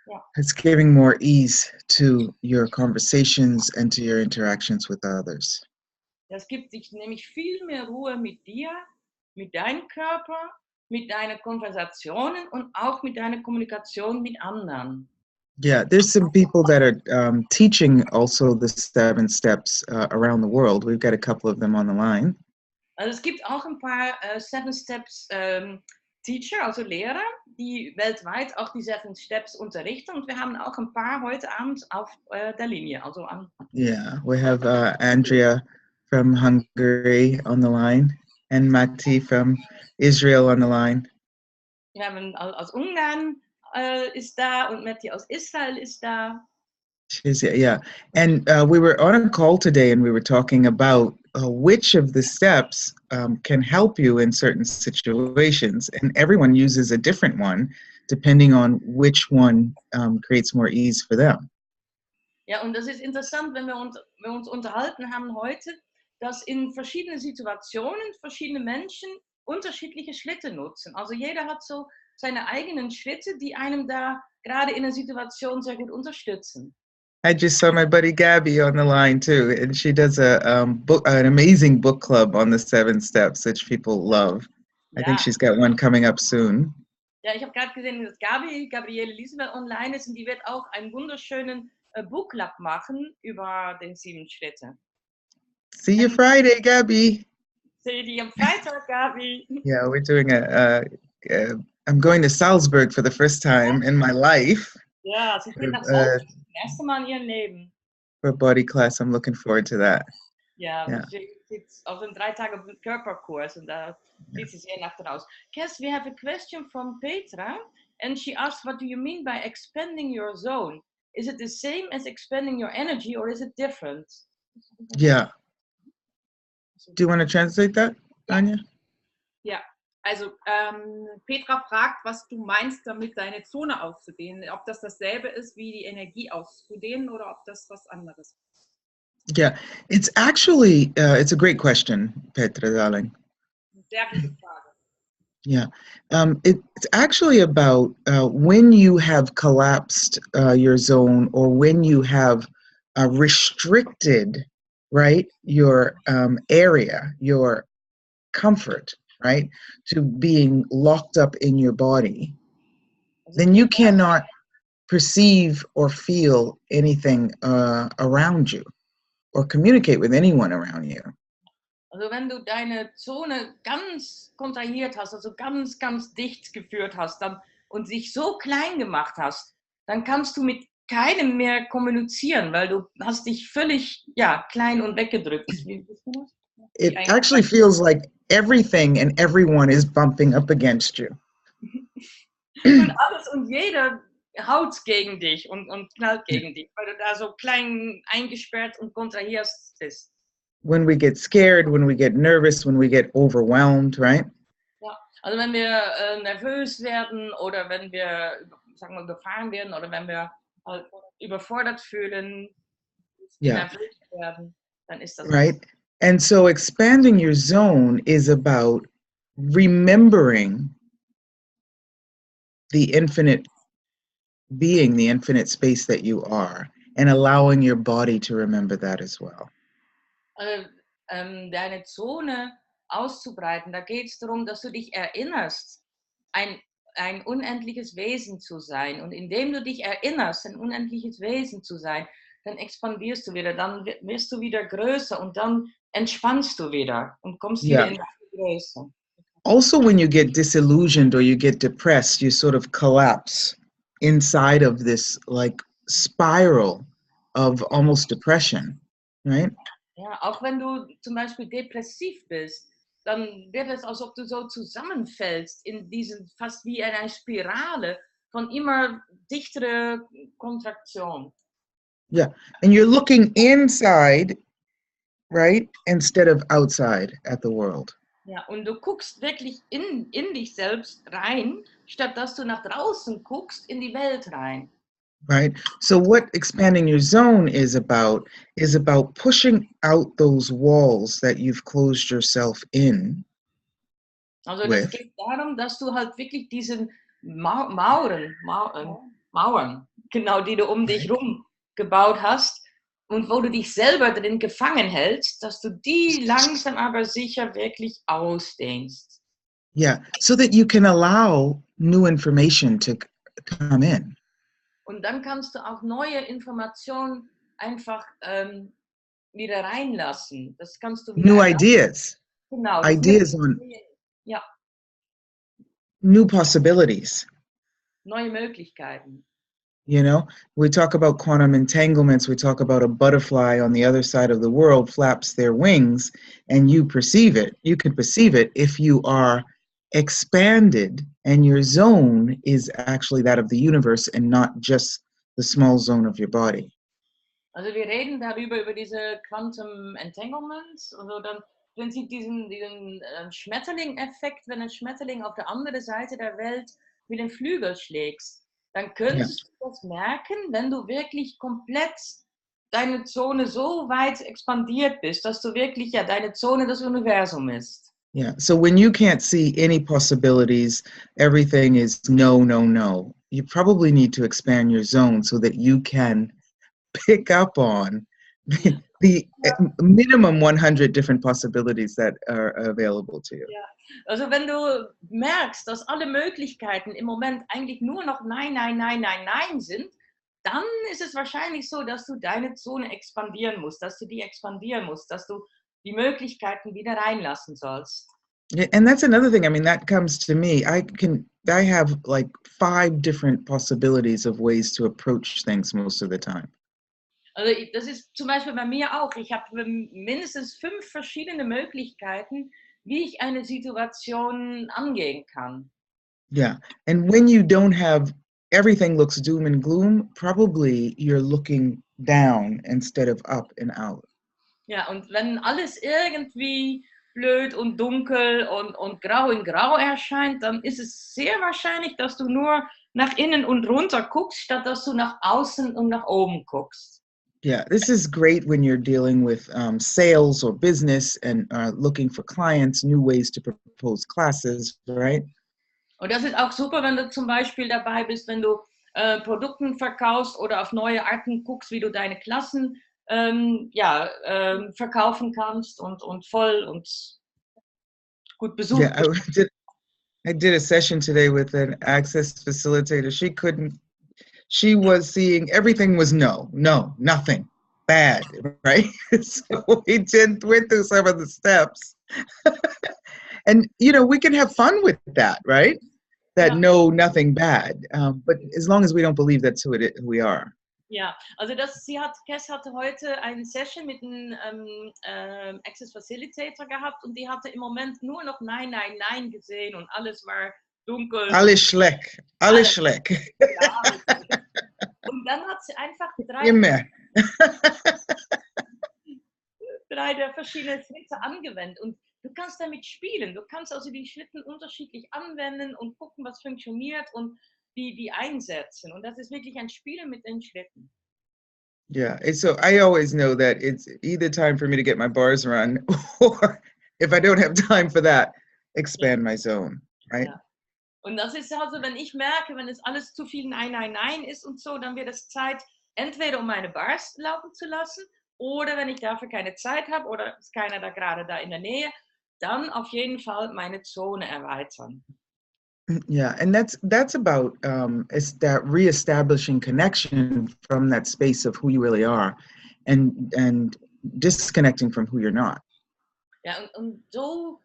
Yeah. It's giving more ease to your conversations and to your interactions with others. Das gibt dich nämlich viel mehr Ruhe mit dir, mit deinem Körper, mit deinen Konversationen und auch mit deiner Kommunikation mit anderen. Yeah, there's some people that are teaching also the 7 steps around the world. We've got a couple of them on the line. Also es gibt auch ein paar 7 Steps Teacher, also Lehrer, die weltweit auch die 7 Steps unterrichten, und wir haben auch ein paar heute Abend auf der Linie. Also Yeah, we have Andrea from Hungary on the line and Mati from Israel on the line. Wir haben aus Ungarn ist da und Matti aus Israel ist da. Yeah, and we were on a call today and we were talking about which of the steps can help you in certain situations, and everyone uses a different one depending on which one creates more ease for them. Ja, und das ist interessant, wenn wir uns unterhalten haben heute, dass in verschiedenen Situationen verschiedene Menschen unterschiedliche Schritte nutzen. Also jeder hat so seine eigenen Schritte, die einem da gerade in der Situation sehr gut unterstützen. I just saw my buddy Gabby on the line too, and she does an amazing book club on the 7 Steps, which people love. I think Ja, she's got one coming up soon. ja, ich habe gerade gesehen, dass Gabriele Liesebel online ist und die wird auch einen wunderschönen Book Club machen über den 7 Schritte. See you Friday, Gabby. Sehe die am Freitag, Gabi. Yeah, we're doing I'm going to Salzburg for the first time in my life Ja, sie geht nach Salzburg, das erste Mal in ihrem Leben. for a body class. I'm looking forward to that. Ja, Ja. sie sitzt auf einem 3 Tage Körperkurs und da sieht sie sehr nach aus. Kass, we have a question from Petra and she asks, what do you mean by expanding your zone? Is it the same as expanding your energy or is it different? Yeah. Do you want to translate that, Anja? Ja, also Petra fragt, was du meinst damit, deine Zone auszudehnen. Ob das dasselbe ist, wie die Energie auszudehnen oder ob das was anderes ist. Yeah, it's actually, it's a great question, Petra, darling. Sehr gute Frage. Yeah, it's actually about when you have collapsed your zone or when you have restricted, right, your area, your comfort, right, to being locked up in your body, then you cannot perceive or feel anything around you or communicate with anyone around you. Also wenn du deine Zone ganz kontrahiert hast, also ganz, ganz dicht geführt hast dann, und sich so klein gemacht hast, dann kannst du mit keinem mehr kommunizieren, weil du hast dich völlig klein und weggedrückt. It actually feels like everything and everyone is bumping up against you. Und alles und jeder haut gegen dich und knallt gegen dich, weil du da so klein eingesperrt und kontrahiert bist. When we get scared, when we get nervous, when we get overwhelmed, right? Ja, also wenn wir nervös werden oder wenn wir, sagen wir, gefahren werden oder wenn wir halt überfordert fühlen, nervös werden, dann ist das right. And so expanding your zone is about remembering the infinite being, the infinite space that you are, and allowing your body to remember that as well. Deine Zone auszubreiten, da geht es darum, dass du dich erinnerst, ein unendliches Wesen zu sein. Und indem du dich erinnerst, ein unendliches Wesen zu sein, dann expandierst du wieder, dann wirst du wieder größer und dann entspannst du wieder und kommst wieder in die Größe. Also, when you get disillusioned or you get depressed, you sort of collapse inside of this like spiral of almost depression, right? Ja, auch wenn du zum Beispiel depressiv bist, dann wird es, als ob du so zusammenfällst in diesen, fast wie eine Spirale von immer dichtere Kontraktion. Yeah, and you're looking inside, right, instead of outside at the world. Ja, und du guckst wirklich in dich selbst rein, statt dass du nach draußen guckst, in die Welt rein. Right. So what expanding your zone is about pushing out those walls that you've closed yourself in. Also das geht darum, dass du halt wirklich diesen Mauern, genau, die du um dich rum gebaut hast und wo du dich selber drin gefangen hältst, dass du die langsam aber sicher wirklich ausdehnst. Yeah, so that you can allow new information to come in. Und dann kannst du auch neue Informationen einfach wieder reinlassen. Das kannst du wieder New ideas. Genau. Ideas on new possibilities. Neue Möglichkeiten. You know, we talk about quantum entanglements. We talk about a butterfly on the other side of the world flaps their wings and you perceive it. You can perceive it if you are expanded and your zone is actually that of the universe and not just the small zone of your body. Also wir reden darüber, über diese Quantum Entanglements, also dann im Prinzip diesen Schmetterling-Effekt, wenn ein Schmetterling auf der anderen Seite der Welt mit dem Flügel schlägst, dann könntest du das merken, wenn du wirklich komplett deine Zone so weit expandiert bist, dass du wirklich deine Zone das Universum ist. Yeah. So when you can't see any possibilities, everything is no, no, no. You probably need to expand your zone so that you can pick up on the minimum 100 different possibilities that are available to you. Ja. Also wenn du merkst, dass alle Möglichkeiten im Moment eigentlich nur noch Nein, Nein, Nein, Nein, Nein sind, dann ist es wahrscheinlich so, dass du deine Zone expandieren musst, dass du die expandieren musst, dass du die Möglichkeiten wieder reinlassen sollst. Yeah, and that's another thing. I mean, that comes to me. I have like 5 different possibilities of ways to approach things most of the time. Also das ist zum Beispiel bei mir auch. Ich habe mindestens 5 verschiedene Möglichkeiten, wie ich eine Situation angehen kann. Yeah. And when you don't have everything looks doom and gloom, probably you're looking down instead of up and out. Ja, und wenn alles irgendwie blöd und dunkel und grau in grau erscheint, dann ist es sehr wahrscheinlich, dass du nur nach innen und runter guckst, statt dass du nach außen und nach oben guckst. Yeah, this is great when you're dealing with sales or business and looking for clients, new ways to propose classes, right? Und das ist auch super, wenn du zum Beispiel dabei bist, wenn du Produkten verkaufst oder auf neue Arten guckst, wie du deine Klassen verkaufen kannst und voll und gut besucht. Yeah, I did a session today with an access facilitator. She was seeing everything was no, nothing, bad, right? So went through some of the steps. And, you know, we can have fun with that, right? That Ja. no, nothing bad. But as long as we don't believe that's who we are. Ja, also Kass hatte heute eine Session mit einem Access Facilitator gehabt und die hatte im Moment nur noch Nein, Nein, Nein gesehen und alles war dunkel. Alles schlecht. Alles schlecht. Ja, und dann hat sie einfach Immer. drei der verschiedenen Schritte angewendet und du kannst damit spielen. Du kannst also die Schritte unterschiedlich anwenden und gucken, was funktioniert und die einsetzen. Und das ist wirklich ein Spielen mit den Schritten. Yeah, so I always know that it's either time for me to get my bars run or if I don't have time for that, expand my zone, right? Ja. Und das ist also, wenn ich merke, wenn es alles zu viel Nein, Nein, Nein ist und so, dann wird es Zeit, entweder um meine Bars laufen zu lassen oder wenn ich dafür keine Zeit habe oder ist keiner da gerade da in der Nähe, dann auf jeden Fall meine Zone erweitern. Yeah, and that's about it's that reestablishing connection from that space of who you really are, and disconnecting from who you're not. Ja, und so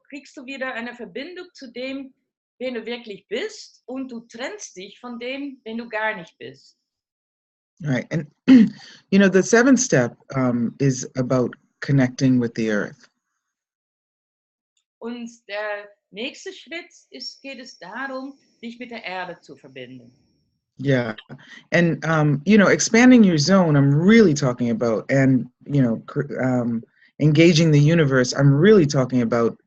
kriegst du wieder eine Verbindung zu dem, wen du wirklich bist, und du trennst dich von dem, den du gar nicht bist. Right, and you know the 7th step is about connecting with the earth. Und der nächste Schritt geht es darum, dich mit der Erde zu verbinden. Yeah, and you know, expanding your zone, I'm really talking about, and you know, engaging the universe, I'm really talking about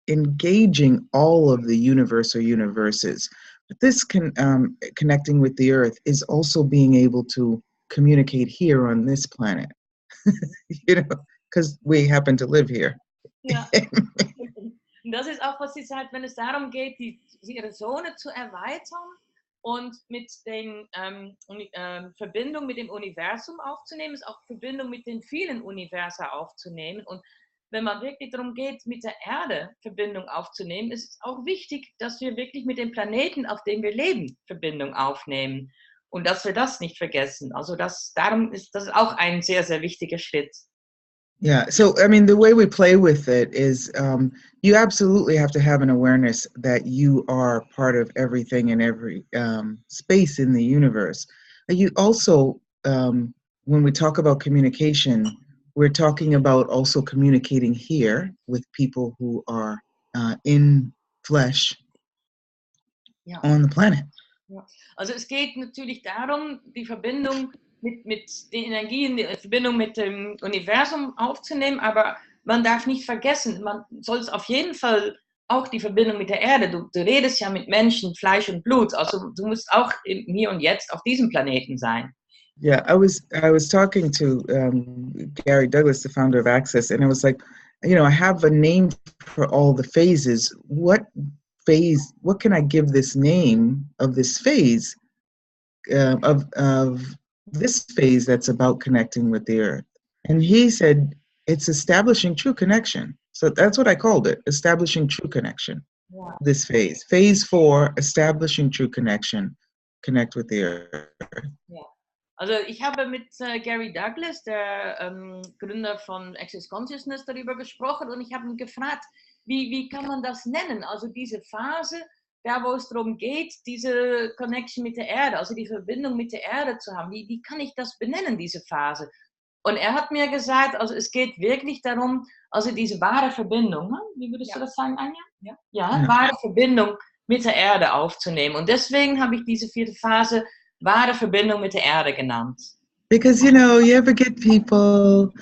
engaging all of the universe or universes. But this connecting with the earth is also being able to communicate here on this planet, you know, because we happen to live here. Ja. Und das ist auch, was sie sagt, wenn es darum geht, ihre Zone zu erweitern und mit den Verbindung mit dem Universum aufzunehmen, ist auch Verbindung mit den vielen Universa aufzunehmen. Und wenn man wirklich darum geht, mit der Erde Verbindung aufzunehmen, ist es auch wichtig, dass wir wirklich mit dem Planeten, auf dem wir leben, Verbindung aufnehmen. Und dass wir das nicht vergessen. Also darum ist das auch ein sehr, sehr wichtiger Schritt. Yeah, so I mean, the way we play with it is you absolutely have to have an awareness that you are part of everything and every space in the universe. You also, when we talk about communication, we're talking about also communicating here with people who are in flesh on the planet. Ja. Also es geht natürlich darum, die Verbindung mit den Energien, die Verbindung mit dem Universum aufzunehmen, aber man darf nicht vergessen, man soll es auf jeden Fall auch die Verbindung mit der Erde, du redest ja mit Menschen, Fleisch und Blut, also du musst auch im Hier und Jetzt auf diesem Planeten sein. Yeah, I was talking to Gary Douglas, the founder of Access, and I was like, I have a name for all the phases. What can I give this name of this phase, of this phase that's about connecting with the earth? And he said, it's establishing true connection. So that's what I called it, establishing true connection. Ja. This phase. Phase 4, establishing true connection. Connect with the earth. Ja. Also ich habe mit Gary Douglas, der Gründer von Access Consciousness, darüber gesprochen und ich habe ihn gefragt, wie kann man das nennen? Also diese Phase, da wo es darum geht, diese Connection mit der Erde, also die Verbindung mit der Erde zu haben. Wie kann ich das benennen, diese Phase? Und er hat mir gesagt, also es geht wirklich darum, also diese wahre Verbindung, ne? Wie würdest du das sagen, Anja? Ja, wahre Verbindung mit der Erde aufzunehmen. Und deswegen habe ich diese 4. Phase wahre Verbindung mit der Erde genannt. Because, you ever get people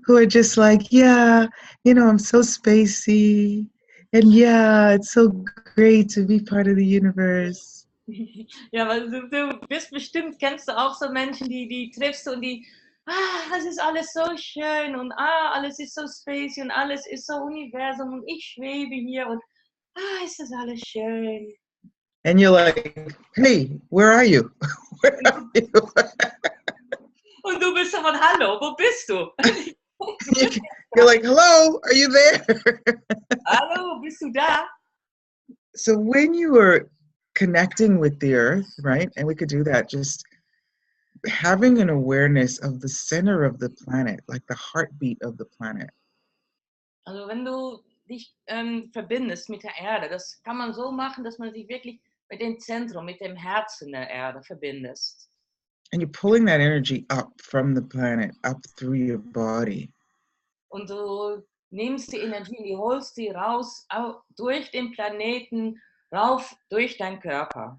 who are just like, yeah, I'm so spacey. And yeah, it's so great to be part of the universe. Ja, weil du bist bestimmt, kennst du auch so Menschen, die triffst du und die, das ist alles so schön und alles ist so spacey und alles ist so Universum und ich schwebe hier und ist das alles schön. And you're like, hey, where are you? Where are you? Und du bist so von, hallo, wo bist du? You're like, hello, are you there? Hallo, bist du da? So when you are connecting with the earth, right? And we could do that, just having an awareness of the center of the planet, like the heartbeat of the planet. Also wenn du dich verbindest mit der Erde, das kann man so machen, dass man sich wirklich mit dem Zentrum, mit dem Herzen der Erde verbindest. And you're pulling that energy up from the planet, up through your body. Und du nimmst die Energie, die holst die raus, durch den Planeten, rauf durch deinen Körper.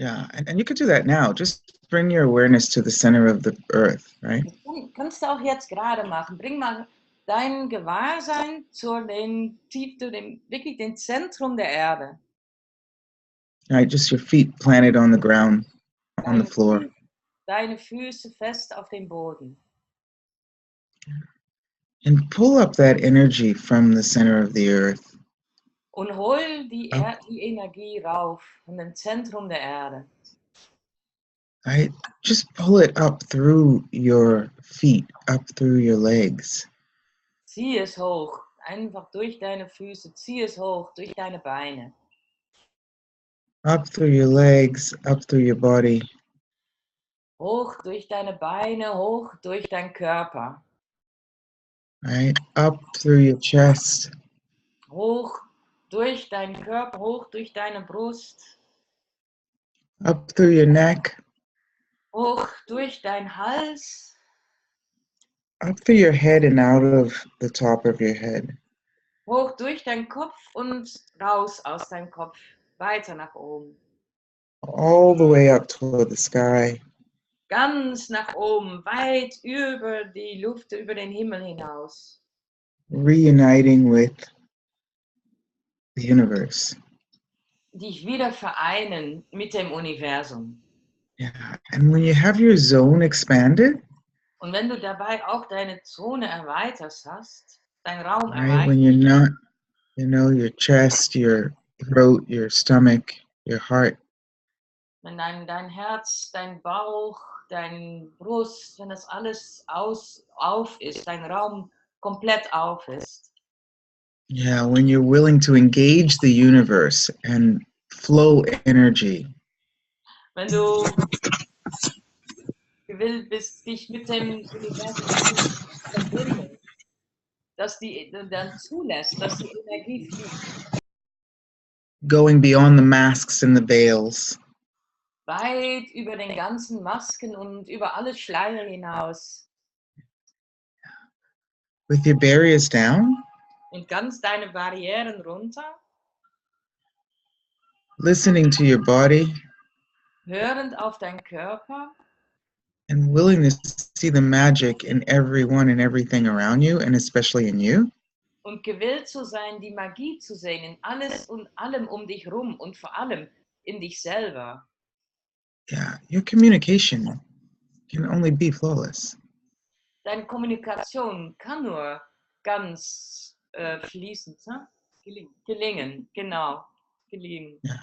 Yeah, and you could do that now. Just bring your awareness to the center of the earth, right? Das kannst du auch jetzt gerade machen. Bring mal dein Gewahrsein wirklich dem Zentrum der Erde. Right, just your feet planted on the ground, on the floor. Deine Füße fest auf dem Boden. And pull up that energy from the center of the earth. Und hol die Energie rauf von dem Zentrum der Erde. Right? Just pull it up through your feet, up through your legs. Zieh es hoch, einfach durch deine Füße, zieh es hoch, durch deine Beine. Up through your legs, up through your body. Hoch durch deine Beine, hoch durch deinen Körper. Right? Up through your chest. Hoch durch deinen Körper, hoch durch deine Brust. Up through your neck. Hoch durch deinen Hals. Up through your head and out of the top of your head. Hoch durch deinen Kopf und raus aus deinem Kopf. Weiter nach oben. All the way up toward the sky. Ganz nach oben, weit über die Luft, über den Himmel hinaus. Reuniting with the universe. Dich wieder vereinen mit dem Universum. Yeah, and when you have your zone expanded, Und wenn du dabei auch deine Zone erweitert hast, deinen Raum right, when you're not, your chest, your throat, your stomach, your heart, wenn dein Herz, dein Bauch, dein Brust, wenn das alles auf ist, dein Raum komplett auf ist. yeah, when you're willing to engage the universe and flow energy. Wenn du gewillt bist, dich mit dem Universum zu verbinden, dass die dann zulässt, dass die Energie fließt. Going beyond the masks and the veils. Weit über den ganzen Masken und über alle Schleier hinaus. With your barriers down. Und ganz deine Barrieren runter. Listening to your body. Hörend auf deinen Körper. And willing to see the magic in everyone and everything around you, and especially in you. Und gewillt zu sein, die Magie zu sehen in alles und allem um dich rum und vor allem in dich selber. Yeah, your communication can only be flawless. Deine Kommunikation kann nur ganz fließend, ne? Gelingen, genau. Gelingen. Yeah.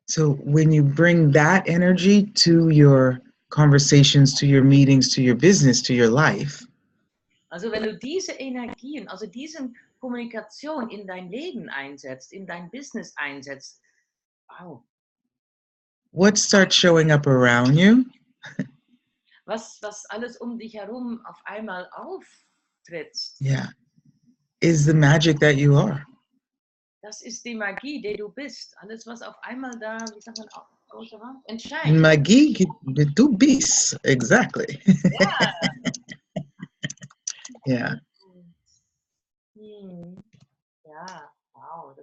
So when you bring that energy to your conversations, to your meetings, to your business, to your life, Also wenn du diese Energien, also diese Kommunikation in dein Leben einsetzt, in dein Business einsetzt, wow, what starts showing up around you? was alles um dich herum auf einmal auftritt, Yeah, is the magic that you are. das ist die Magie, die du bist. Alles, was auf einmal da, wie sagt man, entscheidet. Magie du bist, exactly. Ja. Yeah. Ja, wow,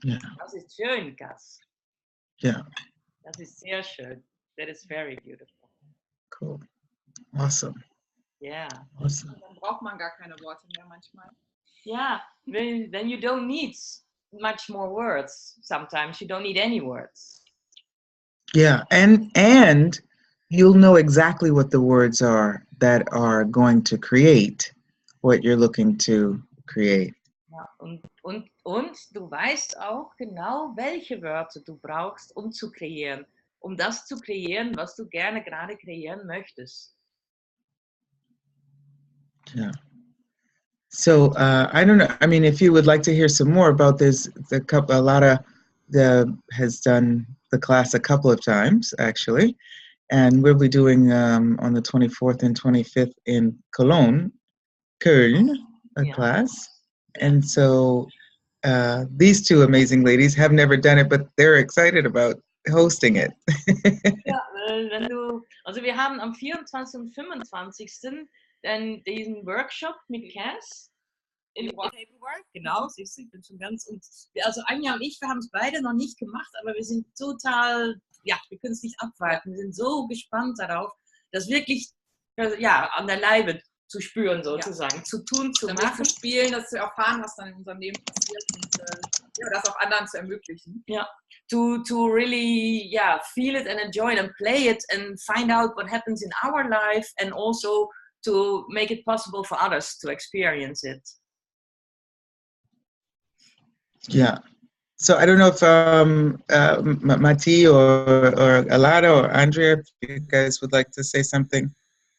Yeah. das ist schön, Kass. Yeah. Das ist sehr schön. That is very beautiful. Cool. Awesome. Yeah. Awesome. Dann braucht man gar keine Worte mehr manchmal. Yeah, then you don't need much more words. Sometimes you don't need any words. Yeah, and you'll know exactly what the words are that are going to create what you're looking to create. Ja, und du weißt auch genau, welche Wörter du brauchst, um zu kreieren. Um das zu kreieren, was du gerne gerade kreieren möchtest. Yeah. So I don't know. I mean, if you would like to hear some more about this, has done the class a couple of times actually, and we'll be doing on the 24th and 25th in Cologne, a class. And so these two amazing ladies have never done it, but they're excited about hosting it. Ja, also wir haben am 24. und 25. dann diesen Workshop mit Kass in Paperwork. Genau, siehst du, ich bin schon ganz, also Anja und ich, wir haben es beide noch nicht gemacht, aber wir sind total, ja, wir können es nicht abwarten. Wir sind so gespannt darauf, das wirklich, ja, an der Leibe zu spüren sozusagen, zu tun, zu machen. Zu spielen, das zu erfahren, was dann in unserem Leben passiert und das auch anderen zu ermöglichen. Ja, to really, yeah, feel it and enjoy it and play it and find out what happens in our life and also to make it possible for others to experience it. Yeah. So I don't know if Mati or Alada or Andrea, if you guys would like to say something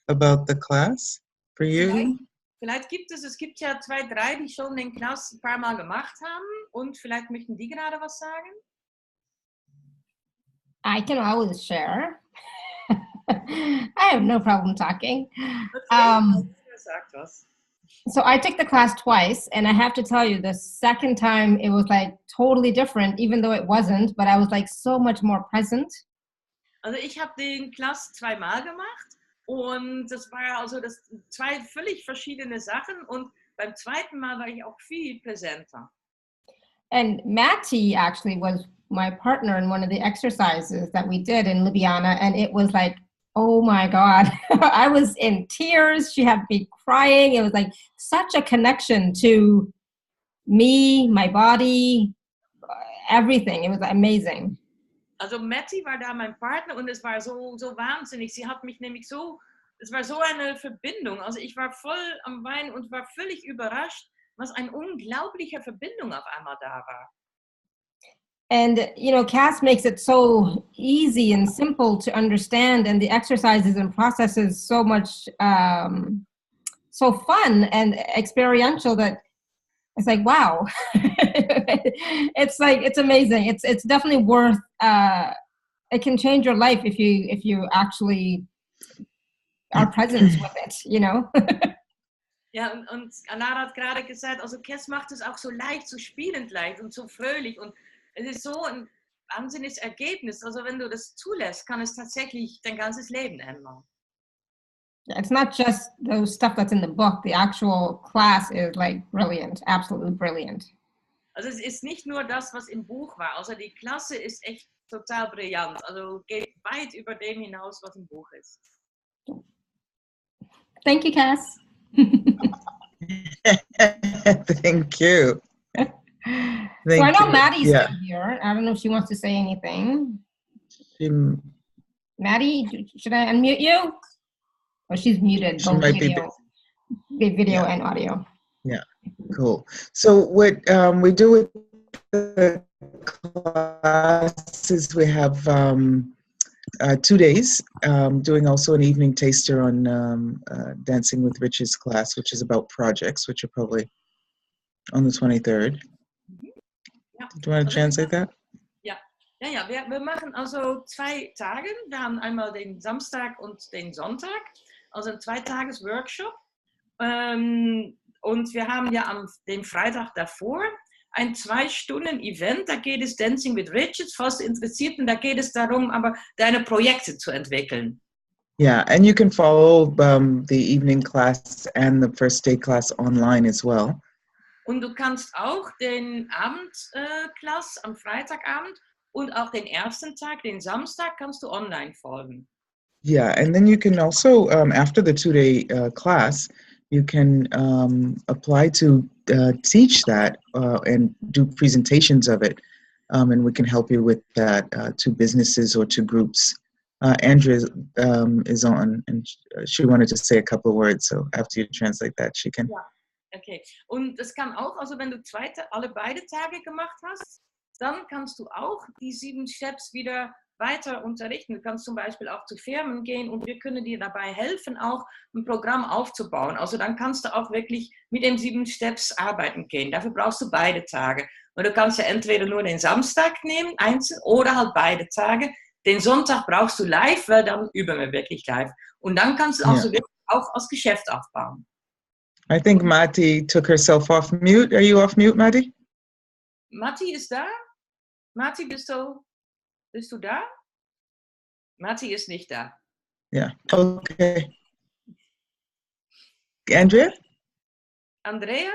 about the class for you. Vielleicht gibt es gibt ja 2, 3, die schon den Klaus ein paar Mal gemacht haben und vielleicht möchten die gerade was sagen. I can always share. I have no problem talking. Sagt was. So I took the class twice, and I have to tell you, the second time it was like totally different, even though it wasn't, but I was like so much more present. Also ich habe den Klass 2-mal gemacht und das war also 2 völlig verschiedene Sachen und beim zweiten Mal war ich auch viel präsenter. And Matty actually was my partner in one of the exercises that we did in Ljubljana, and it was like, oh my God, I was in tears. She had me crying. It was like such a connection to me, my body, everything. It was amazing. Also Matty war da mein Partner und es war so wahnsinnig. Sie hat mich nämlich es war so eine Verbindung. Also ich war voll am Weinen und war völlig überrascht, was eine unglaubliche Verbindung auf einmal da war. And, you know, Kass makes it so easy and simple to understand, and the exercises and processes so much, so fun and experiential that it's like, wow. It's amazing. It's definitely worth, it can change your life if you actually are present with it, you know? Ja, und Alara hat gerade gesagt, also Kass macht es auch so leicht, so spielend leicht und so fröhlich und es ist so ein wahnsinniges Ergebnis. Also wenn du das zulässt, kann es tatsächlich dein ganzes Leben ändern. It's not just those stuff that's in the book. The actual class is like brilliant, absolutely brilliant. Also es ist nicht nur das, was im Buch war. Also die Klasse ist echt total brillant. Also geht weit über dem hinaus, was im Buch ist. Thank you, Kass. Thank you. So I know Maddie's still here. I don't know if she wants to say anything. Maddie, should I unmute you? Well, she's muted She both might be video, video Yeah. and audio. Yeah, cool. So what we do with the classes, we have 2 days, doing also an evening taster on Dancing with Riches class, which is about projects, which are probably on the 23rd. Ja. Do you want to translate that? Ja, wir machen also 2 Tage. Wir haben einmal den Samstag und den Sonntag, also ein 2-Tages-Workshop. Und wir haben ja am den Freitag davor ein 2-Stunden-Event, da geht es Dancing with Riches, falls du interessiert bist, da geht es darum, aber deine Projekte zu entwickeln. Yeah, and you can follow the evening class and the first day class online as well. Und du kannst auch den Abendklass am Freitagabend und auch den ersten Tag, den Samstag, kannst du online folgen. Yeah, and then you can also, after the 2-day class, you can apply to teach that and do presentations of it. And we can help you with that to businesses or to groups. Andrea is on, and she wanted to say a couple of words. So after you translate that, she can. Ja, okay. Und das kann auch, also wenn du beide Tage gemacht hast, dann kannst du auch die 7 Steps wieder weiter unterrichten. Du kannst zum Beispiel auch zu Firmen gehen und wir können dir dabei helfen, auch ein Programm aufzubauen. Also dann kannst du auch wirklich mit den 7 Steps arbeiten gehen. Dafür brauchst du beide Tage. Und du kannst ja entweder nur den Samstag nehmen, einzeln, oder halt beide Tage. Den Sonntag brauchst du live, weil dann üben wir wirklich live. Und dann kannst du also wirklich auch als Geschäft aufbauen. I think Mati took herself off mute. Are you off mute, Mati? Mati ist da? Mati, bist du da? Mati ist nicht da. Yeah, okay. Andrea? Andrea?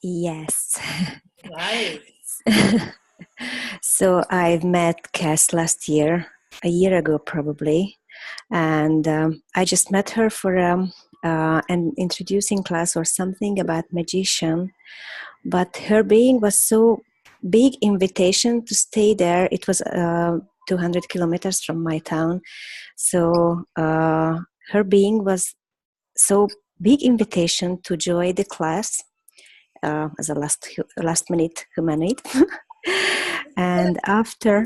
Yes. Nice. So I've met Kass last year, a year ago probably, and I just met her for an introducing class or something about magician, but her being was so big invitation to stay there. It was 200 kilometers from my town, so her being was so big invitation to join the class as a last minute humanity. And after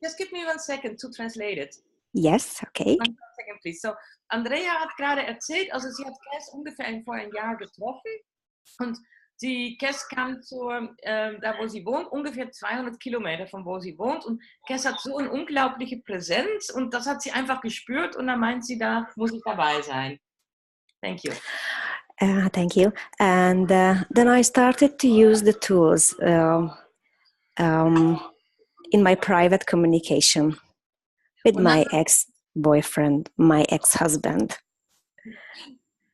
Just give me 1 second to translate it. Yes, okay. 1 second, please. So, Andrea hat gerade erzählt, also sie hat Kass ungefähr vor ein Jahr getroffen und Kass kam da wo sie wohnt, ungefähr 200 Kilometer von wo sie wohnt und Kass hat so eine unglaubliche Präsenz und das hat sie einfach gespürt und dann meint sie, da muss ich dabei sein. Thank you. Thank you. And then I started to use the tools in my private communication with my ex-boyfriend, my ex-husband.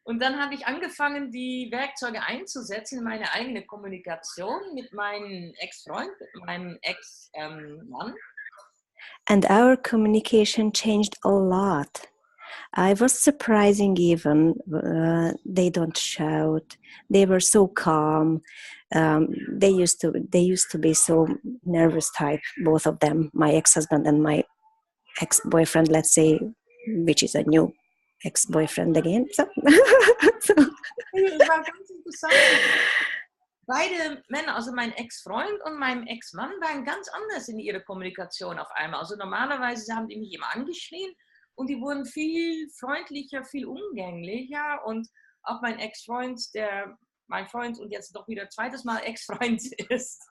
Und dann habe ich angefangen, die Werkzeuge einzusetzen in meine eigene Kommunikation mit meinem Ex-Freund, mit meinem Ex-Mann. And our communication changed a lot. I was surprising even. They don't shout. They were so calm. They used to be so nervous type, both of them, my ex-husband and my ex-boyfriend, let's say, which is a new ex-boyfriend again. So. Das war ganz interessant. Beide Männer, also mein Ex-Freund und mein Ex-Mann, waren ganz anders in ihrer Kommunikation auf einmal. Also normalerweise haben die mich immer angeschrien und die wurden viel freundlicher, viel umgänglicher und auch mein Ex-Freund, der mein Freund und jetzt doch wieder zweites Mal Ex-Freund ist.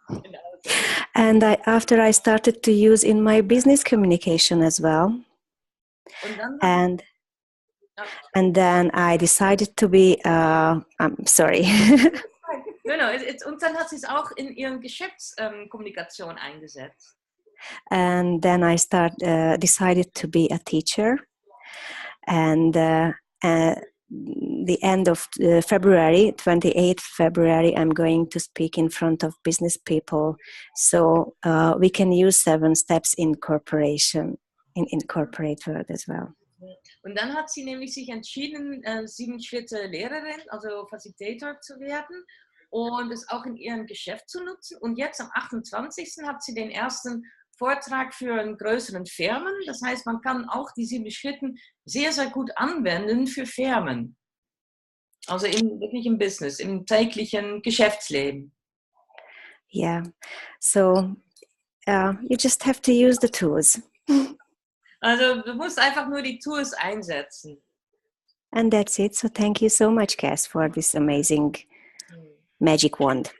And after I started to use in my business communication as well. And then I decided to be, I'm sorry. Genau, und dann hat sie es auch in ihren Geschäftskommunikation eingesetzt. And then I decided to be a teacher. And the end of February, 28th February, I'm going to speak in front of business people. So we can use 7 steps in corporation, in corporate world as well. Und dann hat sie nämlich sich entschieden, 7 Schritte Lehrerin, also Facilitator zu werden und es auch in ihrem Geschäft zu nutzen. Und jetzt am 28. hat sie den ersten Vortrag für einen größeren Firmen. Das heißt, man kann auch die 7 Schritte sehr, sehr gut anwenden für Firmen. Also wirklich im Business, im täglichen Geschäftsleben. Yeah. So you just have to use the tools. Also du musst einfach nur die Tools einsetzen. And that's it. So thank you so much, Kass, for this amazing magic wand.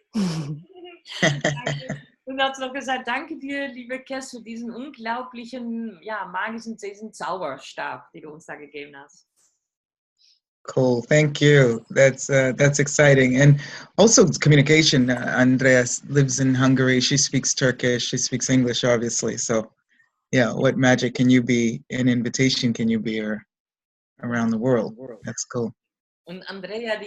Und hat noch gesagt, danke dir, liebe Kass, für diesen unglaublichen, magischen, diesen Zauberstab, den du uns da gegeben hast. Cool, thank you. That's exciting. And also communication. Andreas lives in Hungary. She speaks Turkish. She speaks English, obviously. So, yeah, what magic can you be? An invitation can you be around the world? That's cool. Und Andrea,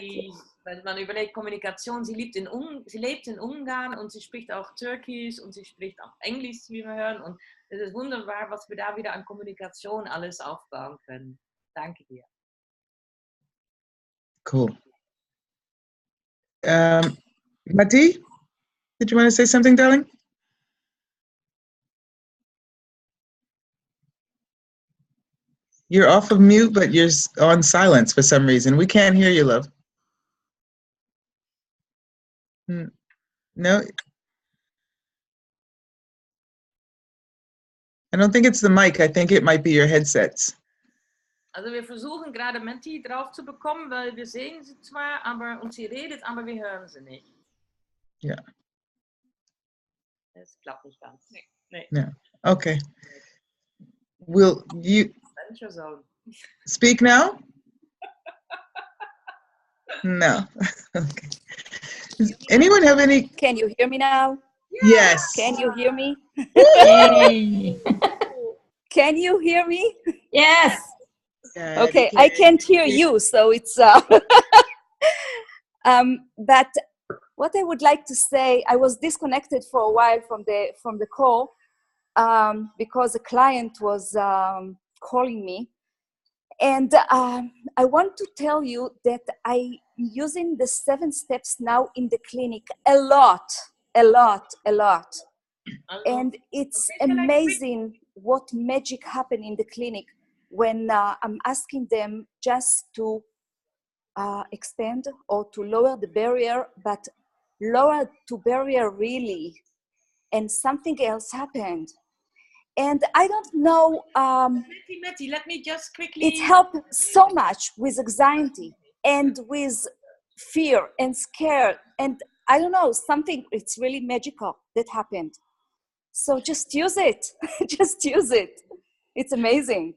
wenn man überlegt, Kommunikation, sie lebt in Ungarn und sie spricht auch Türkisch und sie spricht auch Englisch, wie wir hören. Und es ist wunderbar, was wir da wieder an Kommunikation alles aufbauen können. Danke dir. Cool. Mati, did you want to say something, darling? You're off of mute, but you're on silence for some reason. We can't hear you, love. No. I don't think it's the mic. I think it might be your headsets. Also wir versuchen gerade Menti drauf zu bekommen, weil wir sehen sie zwar, und sie redet, aber wir hören sie nicht. Ja. Das klappt nicht ganz. Nee. No. Okay. Will you Adventure Zone. speak now? No. Okay. Does anyone have any? Can you hear me now? Yes. Can you hear me? Yay. Can you hear me? Yes. Okay, I can't hear you, so it's but what I would like to say, I was disconnected for a while from the call because a client was calling me, and I want to tell you that I'm using the 7 steps now in the clinic a lot, and it's amazing what magic happened in the clinic when I'm asking them just to extend or to lower the barrier, but lower the barrier really, and something else happened. And I don't know, Meti, let me just quickly... It helped so much with anxiety and with fear and scare, and I don't know, something, it's really magical that happened. So just use it, just use it. It's amazing.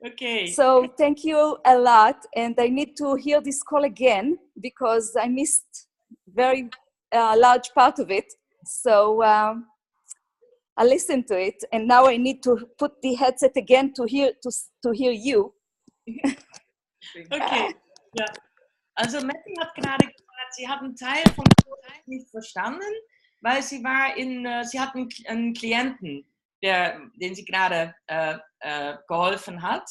Okay. So thank you a lot, and I need to hear this call again because I missed very large part of it. So I listened to it, and now I need to put the headset again to hear you. Okay. Ja. Also Meti hat gerade gesagt, sie hat einen Teil vom Kurs nicht verstanden, weil sie hat einen Klienten, den sie gerade geholfen hat.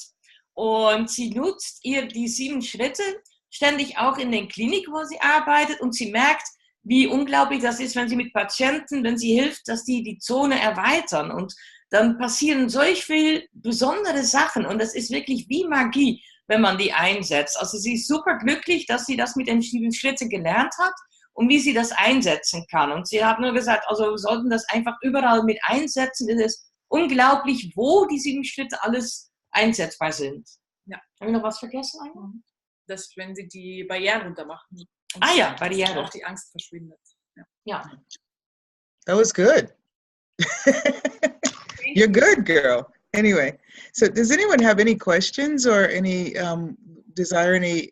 Und sie nutzt die 7 Schritte ständig auch in der Klinik, wo sie arbeitet. Und sie merkt, wie unglaublich das ist, wenn sie mit Patienten, wenn sie hilft, dass die Zone erweitern. Und dann passieren solch viel besondere Sachen. Und das ist wirklich wie Magie, wenn man die einsetzt. Also sie ist super glücklich, dass sie das mit den 7 Schritten gelernt hat und wie sie das einsetzen kann. Und sie hat nur gesagt, also wir sollten das einfach überall mit einsetzen. Es ist unglaublich, wo die 7 Schritte alles einsetzbar sind. Ja. Haben wir noch was vergessen eigentlich? Dass, wenn sie die Barrieren runtermachen. Ja, Barriere. Auch die Angst verschwindet. Ja. That was good. You're good, girl. Anyway, so does anyone have any questions or any desire any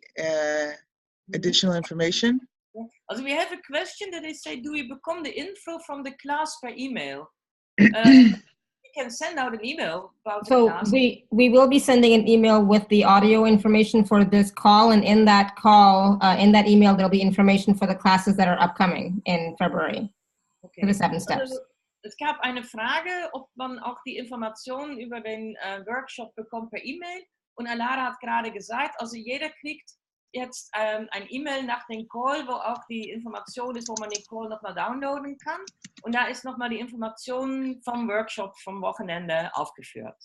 additional information? Also we have a question that they say, do we become the info from the class per email? We can send out an email about the class. We will be sending an email with the audio information for this call, and in that call, in that email, there'll be information for the classes that are upcoming in February. Okay. For the 7 steps. Also, es gab eine Frage, ob man auch die Informationen über den Workshop bekommt per E-Mail. Und Alara hat gerade gesagt, also jeder kriegt jetzt ein E-Mail nach dem Call, wo auch die Information ist, wo man den Call nochmal downloaden kann. Und da ist nochmal die Information vom Workshop vom Wochenende aufgeführt.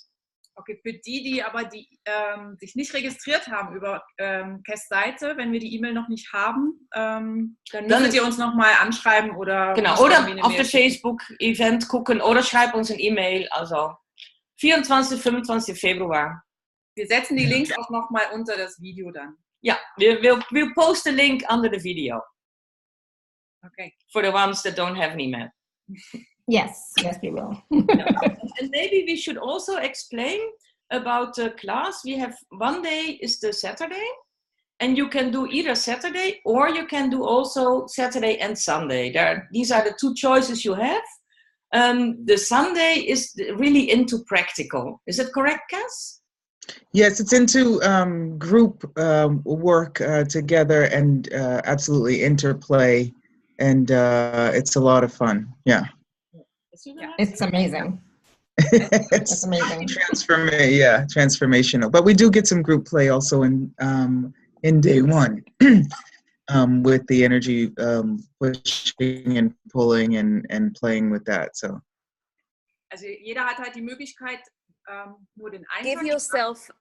Okay, für die aber sich nicht registriert haben über Kass Seite, wenn wir die E-Mail noch nicht haben, dann müsstet ihr uns nochmal anschreiben oder... Genau, oder auf der Facebook-Event gucken oder schreibt uns ein E-Mail. Also 24, 25 Februar. Wir setzen die Links auch nochmal unter das Video dann. Ja, we'll post a link under the video. Okay. For the ones that don't have an email. Yes, we will. And maybe we should also explain about the class. We have one day is the Saturday, and you can do either Saturday or you can do also Saturday and Sunday. These are the two choices you have. The Sunday is really into practical. Is it correct, Kass? Yes, it's into group work together and absolutely interplay, and it's a lot of fun. Yeah. It's amazing. It's amazing. Transformational. But we do get some group play also in day one with the energy pushing and pulling and playing with that. So. Also jeder hat halt die Möglichkeit, nur den einen. Give yourself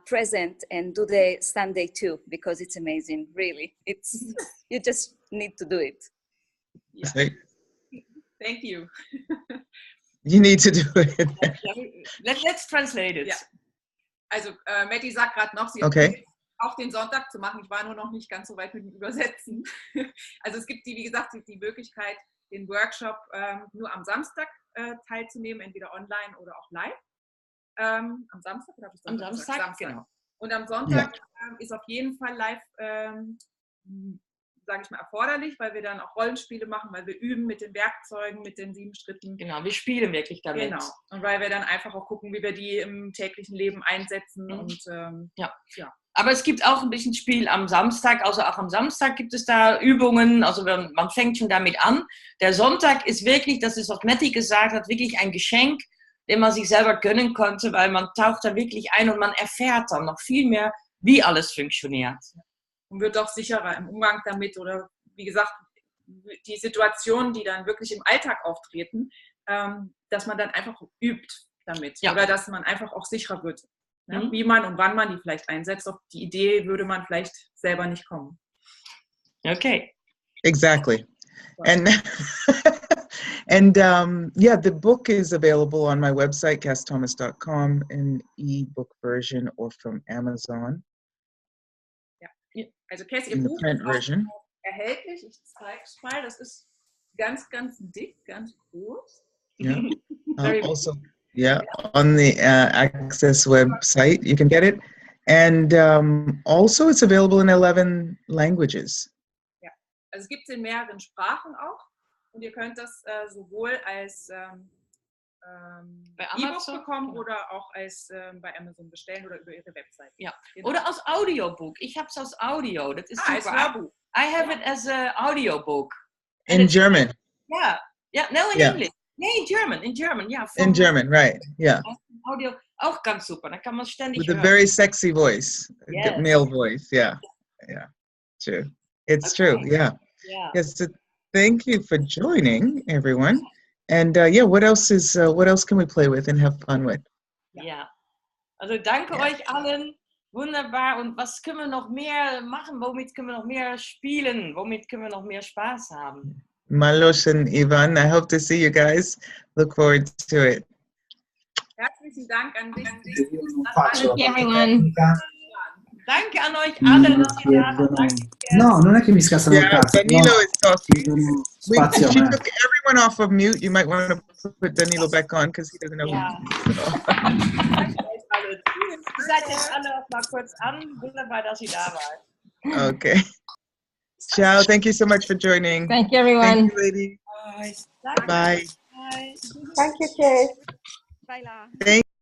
present and do the Sunday too, because it's amazing. Really, it's you just need to do it. Yeah. Thank you. You need to do it. Let's translate it. Ja. Also Matti sagt gerade noch, sie auch den Sonntag zu machen. Ich war nur noch nicht ganz so weit mit dem Übersetzen. Also es gibt wie gesagt, die Möglichkeit, den Workshop nur am Samstag teilzunehmen, entweder online oder auch live. Am Samstag oder am Samstag, genau. Und am Sonntag ist auf jeden Fall live, sage ich mal, erforderlich, weil wir dann auch Rollenspiele machen, weil wir üben mit den Werkzeugen, mit den 7 Schritten. Genau, wir spielen wirklich damit. Genau. Und weil wir dann einfach auch gucken, wie wir die im täglichen Leben einsetzen. Und ja. Aber es gibt auch ein bisschen Spiel am Samstag, also auch am Samstag gibt es da Übungen, also man fängt schon damit an. Der Sonntag ist wirklich, das ist, was Matti gesagt hat, wirklich ein Geschenk, den man sich selber gönnen konnte, weil man taucht da wirklich ein und man erfährt dann noch viel mehr, wie alles funktioniert. Und wird auch sicherer im Umgang damit oder wie gesagt, die Situationen, die dann wirklich im Alltag auftreten, dass man dann einfach übt damit oder dass man einfach auch sicherer wird. Ne? Wie man und wann man die vielleicht einsetzt. Auf die Idee würde man vielleicht selber nicht kommen. Okay. Exactly. And the book is available on my website, kassthomas.com, in ebook version or from Amazon. Ja. Also Kass, ihr in Buch the print version. Erhältlich. Ich zeige es mal. Das ist ganz, ganz dick, ganz groß. Yeah. Also, on the Access website, you can get it. And also it's available in 11 languages. Ja, also es gibt es in mehreren Sprachen auch. Und ihr könnt das sowohl als E-Book bekommen oder auch als bei Amazon bestellen oder über ihre Website. Ja. Genau. Oder als Audiobook. Ich habe es als Audio. Das ist super. Als Hörbuch. I have it as an audiobook. In German. In English. Nee, in German, ja. In German, right, yeah. Audio, auch ganz super, da kann man ständig hören. With a very sexy voice, yes. Male voice, yeah, true. It's true, yeah. Yes, so thank you for joining, everyone. And what else can we play with and have fun with? Ja, also danke euch allen, wunderbar. Und was können wir noch mehr machen? Womit können wir noch mehr spielen? Womit können wir noch mehr Spaß haben? Malos and Ivan, I hope to see you guys. Look forward to it. Herzlichen Dank an dich. Thank you, everyone. Danke an euch alle, dass ihr da seid. No, non è che mi scassano il cazzo. Danilo is talking. Spazio, she took everyone off of mute. You might want to put Danilo back on because he doesn't know. Ja. Ihr seid jetzt alle auch mal kurz an. Wunderbar, dass ihr da wart. Okay. Ciao. Thank you so much for joining. Thank you, everyone. Thank you, ladies. Bye. Bye. Bye. Thank you, Kass. Bye. Thank